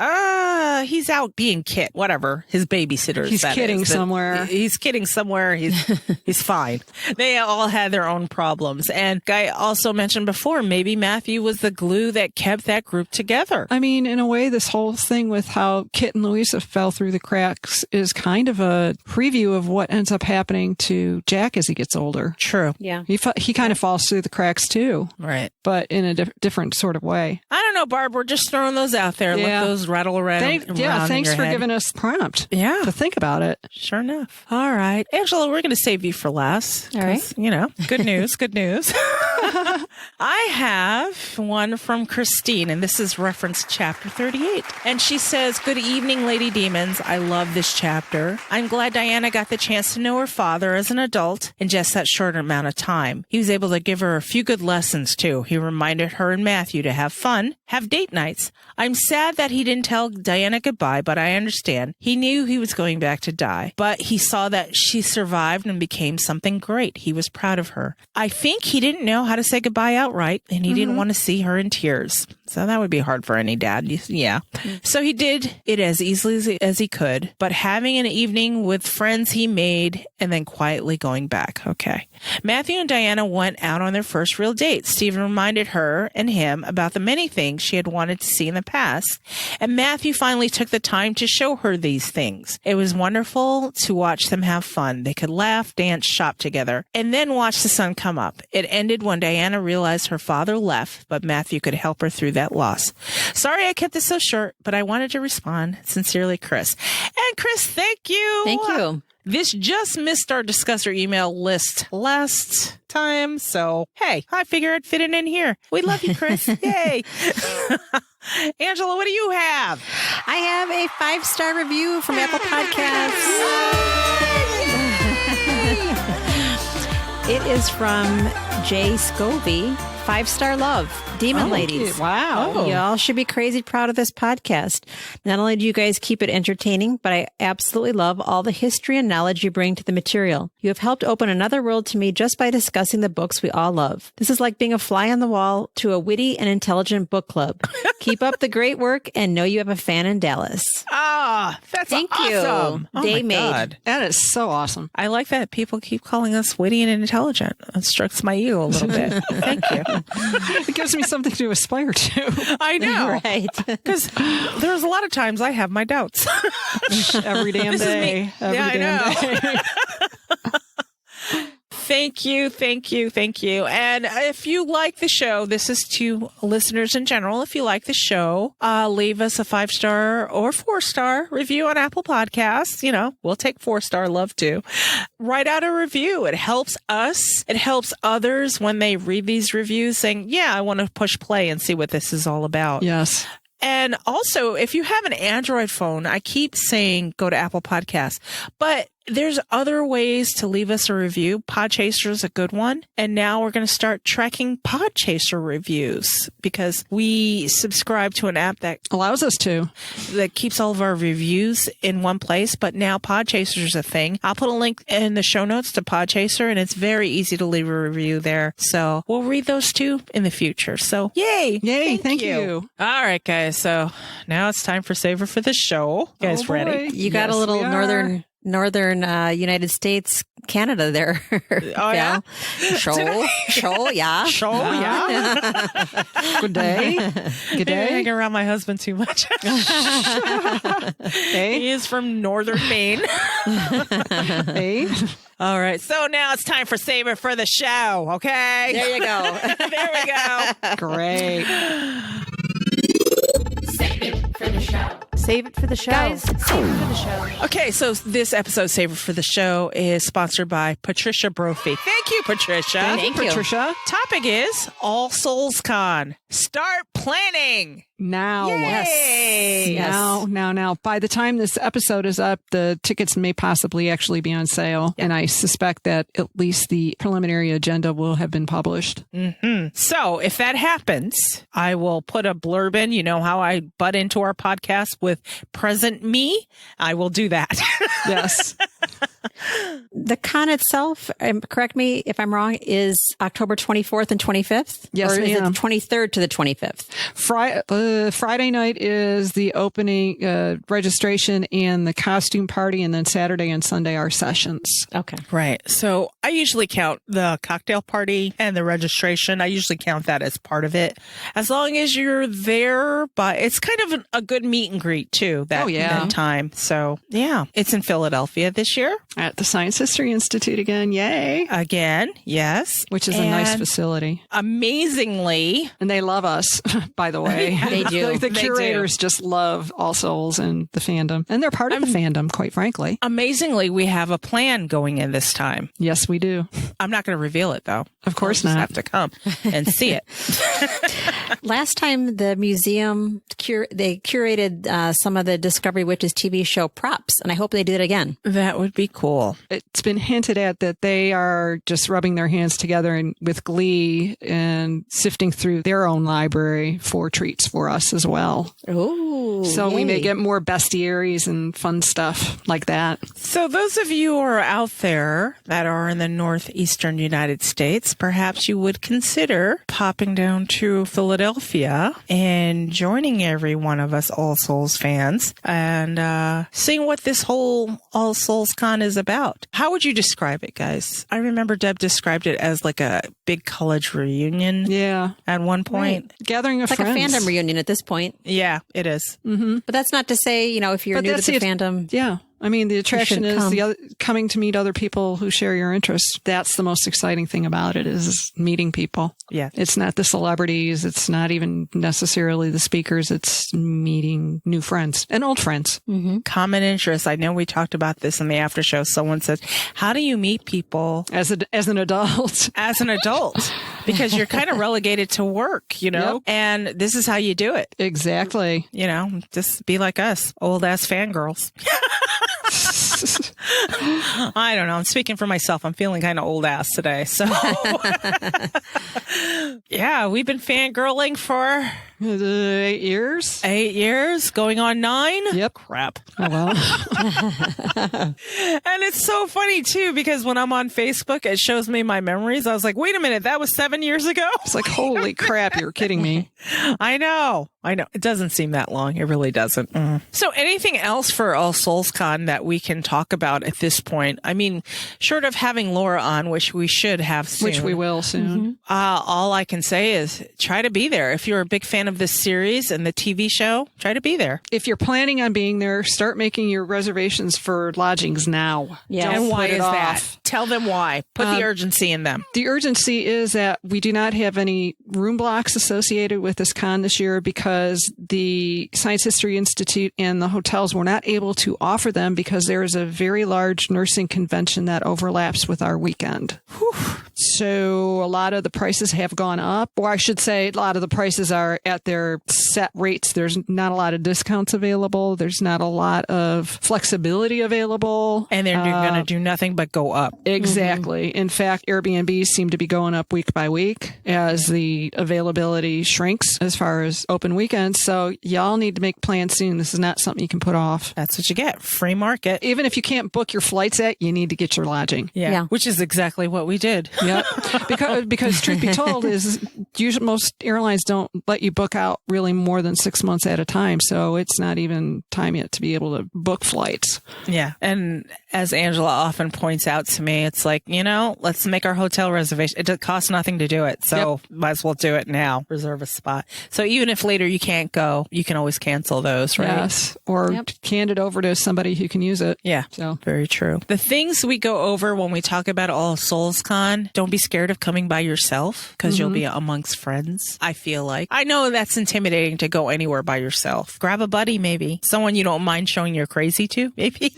he's out being Kit, whatever. His babysitters. He's kidding somewhere. He's kidding somewhere. He's fine. They all had their own problems. And Guy also mentioned before, maybe Matthew was the glue that kept that group together. I mean, in a way, this whole thing with how Kit and Louisa fell through the cracks is kind of a preview of what ends up happening to Jack as he gets older. True. Yeah. He kind of falls through the cracks too, Right. but in a different sort of way. I don't know, Barb. We're just throwing those out there. Yeah. Let those rattle around. Thanks for giving us prompt. Yeah. To think about it. Sure enough. All right. Angela, we're going to save you for last. All right. 'cause, you know, good news. Good news. I have one from Christine, and this is reference chapter 38. And she says, "Good evening, Lady Demons. I love this chapter. I'm glad Diana got the chance to know her father as an adult in just that short amount of time. He was able to give her a few good lessons, too. He reminded her and Matthew to have fun, have date nights. I'm sad that he didn't tell Diana goodbye, but I understand. He knew he was going back to die, but he saw that she survived and became something great. He was proud of her. I think he didn't know how to say goodbye outright, and he didn't want to see her in tears. So that would be hard for any dad. Yeah. So he did it as easily as he could, but having an evening with friends he made and then quietly going back. Okay. Matthew and Diana went out on their first real date. Stephen reminded her and him about the many things she had wanted to see in the past, and Matthew finally took the time to show her these things. It was wonderful to watch them have fun. They could laugh, dance, shop together, and then watch the sun come up. It ended when Diana realized her father left, but Matthew could help her through that loss. Sorry I kept this so short, but I wanted to respond. Sincerely, Chris. And Chris, thank you. Thank you. This just missed our discuss or email list last time. So, hey, I figure I'd fit it in here. We love you, Chris. Yay. Angela, what do you have? I have a 5-star review from Apple Podcasts. It is from Jay Scovey. 5-star love. Demon Ladies. Wow. Y'all should be crazy proud of this podcast. Not only do you guys keep it entertaining, but I absolutely love all the history and knowledge you bring to the material. You have helped open another world to me just by discussing the books we all love. This is like being a fly on the wall to a witty and intelligent book club. Keep up the great work and know you have a fan in Dallas. Ah, that's Thank awesome. you. Oh Day my made. God. That is so awesome. I like that people keep calling us witty and intelligent. It strokes my ego a little bit. Thank you. It gives me something to aspire to. I know. Right. Because there's a lot of times I have my doubts. Every damn This is day. me. Every Yeah, I damn day. Thank you. And if you like the show, this is to listeners in general. If you like the show, leave us a 5-star or 4-star review on Apple Podcasts. You know, we'll take 4-star love too. Write out a review. It helps us. It helps others when they read these reviews saying, yeah, I want to push play and see what this is all about. Yes. And also, if you have an Android phone, I keep saying go to Apple Podcasts, but there's other ways to leave us a review. Podchaser is a good one. And now we're going to start tracking Podchaser reviews because we subscribe to an app that Allows us to. keeps all of our reviews in one place. But now Podchaser is a thing. I'll put a link in the show notes to Podchaser, and it's very easy to leave a review there. So we'll read those too in the future. So yay. Yay. Thank you. All right, guys. So now it's time for Savor for the Show. You guys Oh, boy. ready? You got Yes, a little we are. northern United States, Canada there. Oh, yeah? Show, yeah. Show, yeah. Good day. Good I day. hang around my husband too much. Hey. He is from northern Maine. Hey. All right. So now it's time for Savor for the Show. Okay. There you go. There we go. Great. Save it for the show. Guys, save it for the show. Okay, so this episode, Savor for the Show, is sponsored by Patricia Brophy. Thank you, Patricia. Thank you. Patricia. Topic is All Souls Con. Start planning. Now. Yay. Yes. Now. By the time this episode is up, the tickets may possibly actually be on sale. And I suspect that at least the preliminary agenda will have been published. So if that happens, I will put a blurb in. You know how I butt into our podcast with present me? I will do that. Yes. The con itself, correct me if I'm wrong, is October 24th and 25th? Yes, Or is it ma'am. the 23rd to the 25th? Friday night is the opening registration and the costume party. And then Saturday and Sunday are sessions. Okay. Right. So I usually count the cocktail party and the registration. I usually count that as part of it. As long as you're there, but it's kind of a good meet and greet too, that, Oh, yeah. that time. So yeah, it's in Philadelphia this year. At the Science History Institute again. Yay. Again. Yes. Which is a nice And facility. amazingly, And they love us, by the way. They do. The They do. curators just love All Souls and the fandom. And they're part of the fandom, quite frankly. we have a plan going in this time. Yes, we do. I'm not going to reveal it though. Of course You'll just not. have to come and see it. Last time the museum they curated some of the Discovery Witches TV show props, and I hope they do it again. That would be cool. It's been hinted at that they are just rubbing their hands together and with glee and sifting through their own library for treats for us as well. Ooh. So we may get more bestiaries and fun stuff like that. So those of you who are out there that are in the northeastern United States, perhaps you would consider popping down to Philadelphia and joining every one of us All Souls fans and seeing what this whole All Souls Con is about. How would you describe it, guys? I remember Deb described it as like a big college reunion Yeah. at one point. Gathering of It's like friends. a fandom reunion at this point. Yeah, it is. But that's not to say, if you're But new to that's the the- fandom. Yeah. I mean, the attraction should is come. coming to meet other people who share your interests. That's the most exciting thing about it, is meeting people. Yeah. It's not the celebrities. It's not even necessarily the speakers. It's meeting new friends and old friends. Common interest. I know we talked about this in the after show. Someone said, how do you meet people As an adult. as an adult? Because you're kind of relegated to work, you know, Yep. and this is how you do it. Exactly. You know, just be like us, old ass fangirls. I don't know. I'm speaking for myself. I'm feeling kind of old ass today. So, yeah, we've been fangirling for 8 years. 8 years, going on 9. Yep. Crap. Oh, well. And it's so funny, too, because when I'm on Facebook, it shows me my memories. I was like, wait a minute, that was 7 years ago? It's like, holy crap, you're kidding me. I know. It doesn't seem that long. It really doesn't. So anything else for All Souls Con that we can talk about at this point? I mean, short of having Laura on, which we should have soon. Which we will soon. All I can say is try to be there. If you're a big fan of this series and the TV show, try to be there. If you're planning on being there, start making your reservations for lodgings now. Yeah. Don't And why put it is off. that? Tell them why. Put the urgency in them. The urgency is that we do not have any room blocks associated with this con this year because the Science History Institute and the hotels were not able to offer them because there is a very large nursing convention that overlaps with our weekend. So a lot of the prices have gone up, or I should say a lot of the prices are at their set rates. There's not a lot of discounts available. There's not a lot of flexibility available. And they're going to do nothing but go up. Exactly. In fact, Airbnbs seem to be going up week by week as the availability shrinks as far as open weekends. So y'all need to make plans soon. This is not something you can put off. That's what you get. Free market. Even if you can't book your flights at, you need to get your lodging. Yeah. Which is exactly what we did. Yep. Because truth be told is usually most airlines don't let you book out really more than 6 months at a time. So it's not even time yet to be able to book flights. Yeah. And as Angela often points out to me, it's like, let's make our hotel reservation. It costs nothing to do it. So might as well do it now. Reserve a spot. So even if later you can't go, you can always cancel those, right? Yes. Or hand it over to somebody who can use it. Yeah. So Very true. The things we go over when we talk about All Souls Con, don't be scared of coming by yourself because you'll be amongst friends. I feel like. I know that's intimidating to go anywhere by yourself. Grab a buddy, maybe. Someone you don't mind showing you're crazy to, maybe.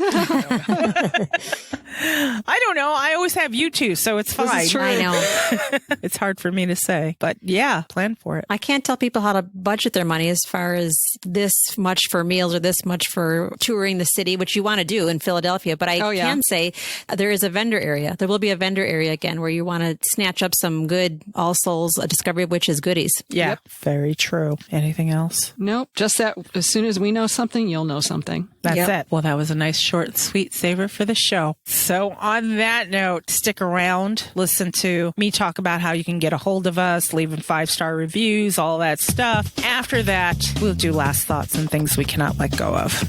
I don't know. I always have you two, so it's fine. This is true. I know. It's hard for me to say, but yeah, plan for it. I can't tell people how to budget their money as far as this much for meals or this much for touring the city, which you want to do in Philadelphia. But I can say there is a vendor area. There will be a vendor area again where you want to snatch up some good All Souls Discovery of Witches goodies. Yeah, very true. Anything else? nope. Just that as soon as we know something, you'll know something. That's it. Well, that was a nice short, sweet saver for the show. So on that note, stick around, listen to me talk about how you can get a hold of us, leaving 5-star reviews, all that stuff. After that, we'll do last thoughts and things we cannot let go of.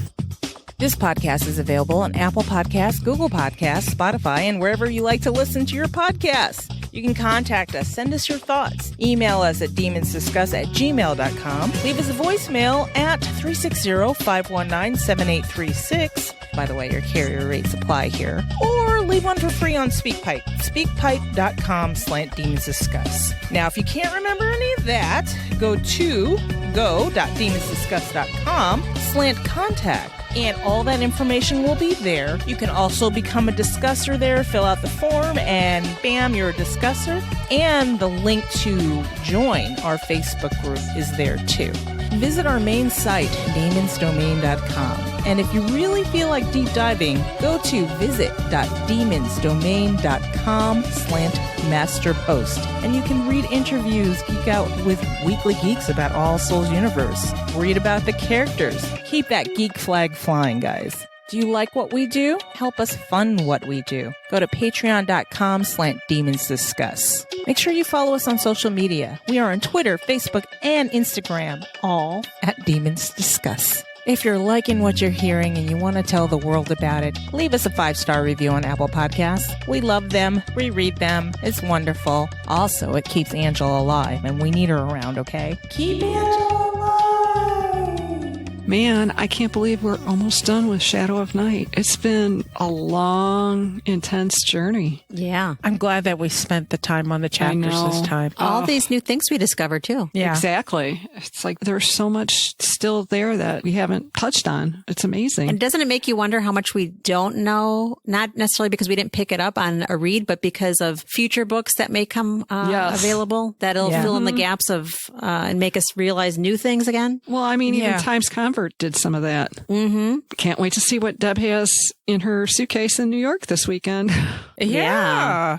This podcast is available on Apple Podcasts, Google Podcasts, Spotify, and wherever you like to listen to your podcasts. You can contact us. Send us your thoughts. Email us at demonsdiscuss@gmail.com. Leave us a voicemail at 360-519-7836. By the way, your carrier rates apply here. Or leave one for free on SpeakPipe. SpeakPipe.com/demonsdiscuss. Now, if you can't remember any of that, go to go.demonsdiscuss.com/contact. And all that information will be there. You can also become a discusser there, fill out the form, and bam, you're a discusser. And the link to join our Facebook group is there too. Visit our main site, demonsdomain.com. And if you really feel like deep diving, go to visit.demonsdomain.com/masterpost. And you can read interviews, geek out with weekly geeks about All Souls Universe. Read about the characters. Keep that geek flag flying, guys. Do you like what we do? Help us fund what we do. Go to patreon.com/demonsdiscuss. Make sure you follow us on social media. We are on Twitter, Facebook, and Instagram, all at Demons Discuss. If you're liking what you're hearing and you want to tell the world about it, leave us a 5-star review on Apple Podcasts. We love them. We read them. It's wonderful. Also, it keeps Angela alive, and we need her around, okay? Keep Angela alive! Man, I can't believe we're almost done with Shadow of Night. It's been a long, intense journey. Yeah. I'm glad that we spent the time on the chapters this know. time. All these new things we discovered too. Yeah. Exactly. It's like there's so much still there that we haven't touched on. It's amazing. And doesn't it make you wonder how much we don't know? Not necessarily because we didn't pick it up on a read, but because of future books that may come Yes. available that'll Yeah. fill in the gaps of and make us realize new things again. Well, I mean, even Yeah. Times Convert did some of that. Mm-hmm. Can't wait to see what Deb has in her suitcase in New York this weekend. Yeah.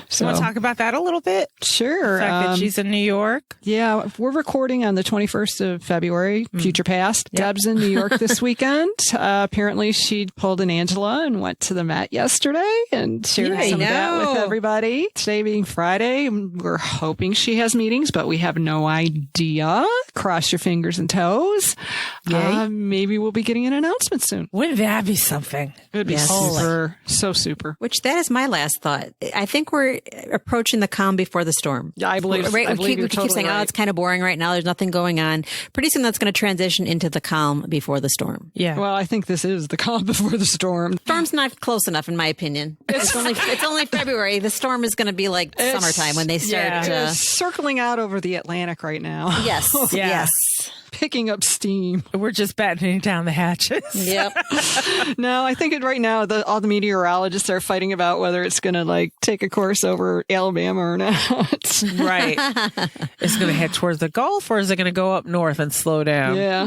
So, Want to talk about that a little bit? sure. The fact that she's in New York. Yeah, we're recording on the 21st of February, future past. Deb's in New York this weekend. Apparently, she pulled an Angela and went to the Met yesterday and shared Yeah, I some of that with know. everybody. Today being Friday, we're hoping she has meetings, but we have no idea. Cross your fingers and toes. Yay. Maybe we'll be getting an announcement soon. Wouldn't that be something? It would be Yes. super, so super. Which that is my last thought. I think we're approaching the calm before the storm. Yeah, I believe. Right, I we believe keep you're totally saying, right. "Oh, it's kind of boring right now. There's nothing going on." Pretty soon, that's going to transition into the calm before the storm. Yeah. Well, I think this is the calm before the storm. Storm's not close enough, in my opinion. It's only February. The storm is going to be like It's- summertime when they start. yeah. It's circling out over the Atlantic right now. Yes, Yeah. yes, Picking up steam. We're just battening down the hatches. yep. No, I think right now all the meteorologists are fighting about whether it's going to take a course over Alabama or not. Right. Is it going to head towards the Gulf or is it going to go up north and slow down? Yeah.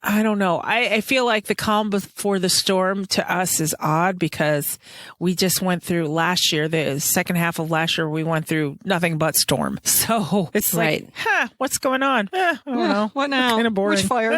I don't know. I feel like the calm before the storm to us is odd because we just went through last year, the second half of last year, we went through nothing but storm. So it's Right. like, what's going on? I don't know. What now? Kind of boring. Which fire?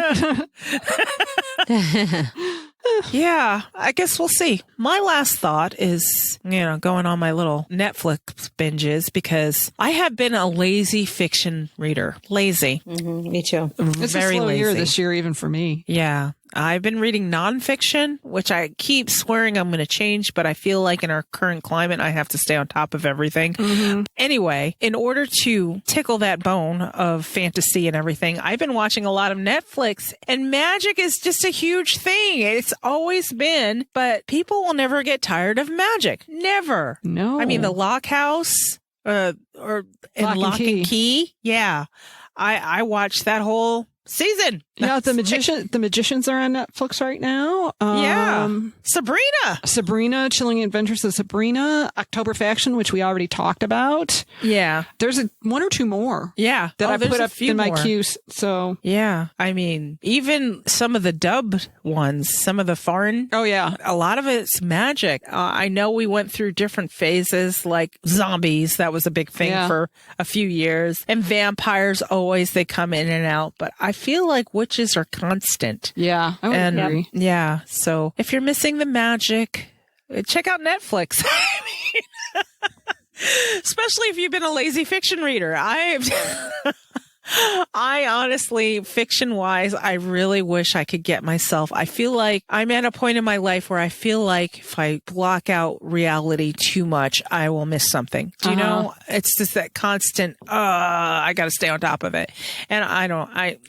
Yeah, I guess we'll see. My last thought is, going on my little Netflix binges because I have been a lazy fiction reader. Lazy. Me too. It's Very a slow lazy. year this year, even for me. Yeah. I've been reading nonfiction, which I keep swearing I'm going to change, but I feel like in our current climate, I have to stay on top of everything. Anyway, in order to tickle that bone of fantasy and everything, I've been watching a lot of Netflix, and magic is just a huge thing. It's always been, but people will never get tired of magic. Never. No. I mean, the Lock House, or in Lock and Lock Key. and Key. Yeah. I watched that whole season. Yeah, the magicians are on Netflix right now. Yeah. Sabrina. Sabrina, Chilling Adventures of Sabrina, October Faction, which we already talked about. Yeah. There's one or two more Yeah. that I there's put a up few in my more. queues. So, Yeah. I mean, even some of the dubbed ones, some of the foreign, oh yeah, a lot of it's magic. I know we went through different phases like zombies. That was a big thing Yeah. for a few years. And vampires always, they come in and out. But I feel like witches are constant. yeah, I would And agree. yeah. So if you're missing the magic, check out Netflix. I mean, especially if you've been a lazy fiction reader. I honestly, fiction wise, I really wish I could get myself. I feel like I'm at a point in my life where I feel like if I block out reality too much, I will miss something. Do you know? It's just that constant, I got to stay on top of it. And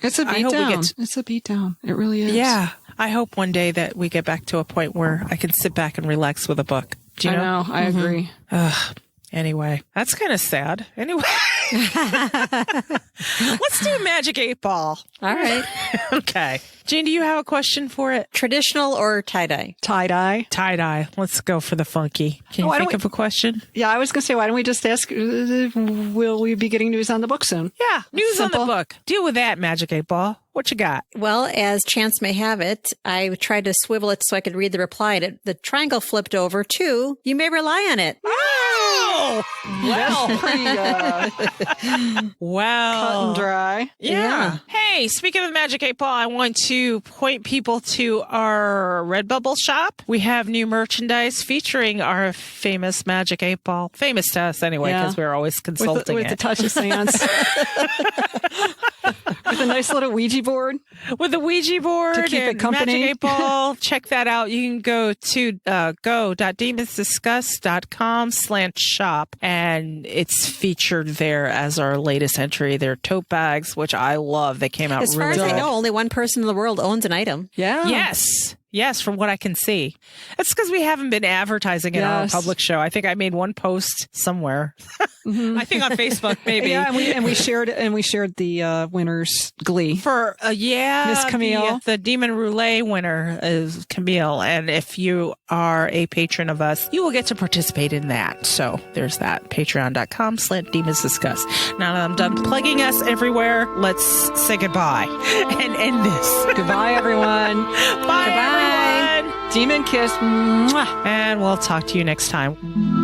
It's a I hope we beatdown. get It's a beatdown. It really is. yeah. I hope one day that we get back to a point where I can sit back and relax with a book. Do you I know. I agree. Anyway, that's kind of sad. Anyway, let's do Magic 8 Ball. All right. Okay. Jean, do you have a question for it? Traditional or tie-dye? Tie-dye. Tie-dye. Let's go for the funky. Can you Why don't think of a question? Yeah, I was going to say, why don't we just ask, will we be getting news on the book soon? Yeah. News Simple. on the book. Deal with that, Magic 8 Ball. What you got? Well, as chance may have it, I tried to swivel it so I could read the reply. And the triangle flipped over to, you may rely on it. Oh! Well. Pretty Well. cut and dry. Yeah. Hey, speaking of Magic 8 Ball, I want to point people to our Redbubble shop. We have new merchandise featuring our famous Magic 8 Ball. Famous to us anyway, Yeah. because we're always consulting With the it. touch of seance. With a nice little Ouija board. With the Ouija board To keep it and company. Magic 8 Ball. Check that out. You can go to go.demonsdiscuss.com/shop and and it's featured there as our latest entry. They're tote bags, which I love. They came out As far really as I good. know, only one person in the world owns an item. Yeah. Yes, from what I can see. It's because we haven't been advertising in our Yes. public show. I think I made one post somewhere. I think on Facebook, maybe. Yeah, and we shared the winner's glee. For Miss Camille. the Demon Roulette winner is Camille, and if you are a patron of us, you will get to participate in that. So there's that. Patreon.com/Demons Discuss. Now that I'm done plugging us everywhere, let's say goodbye and end this. Goodbye, everyone. Bye, Goodbye. everyone. Demon kiss. Mwah. And we'll talk to you next time.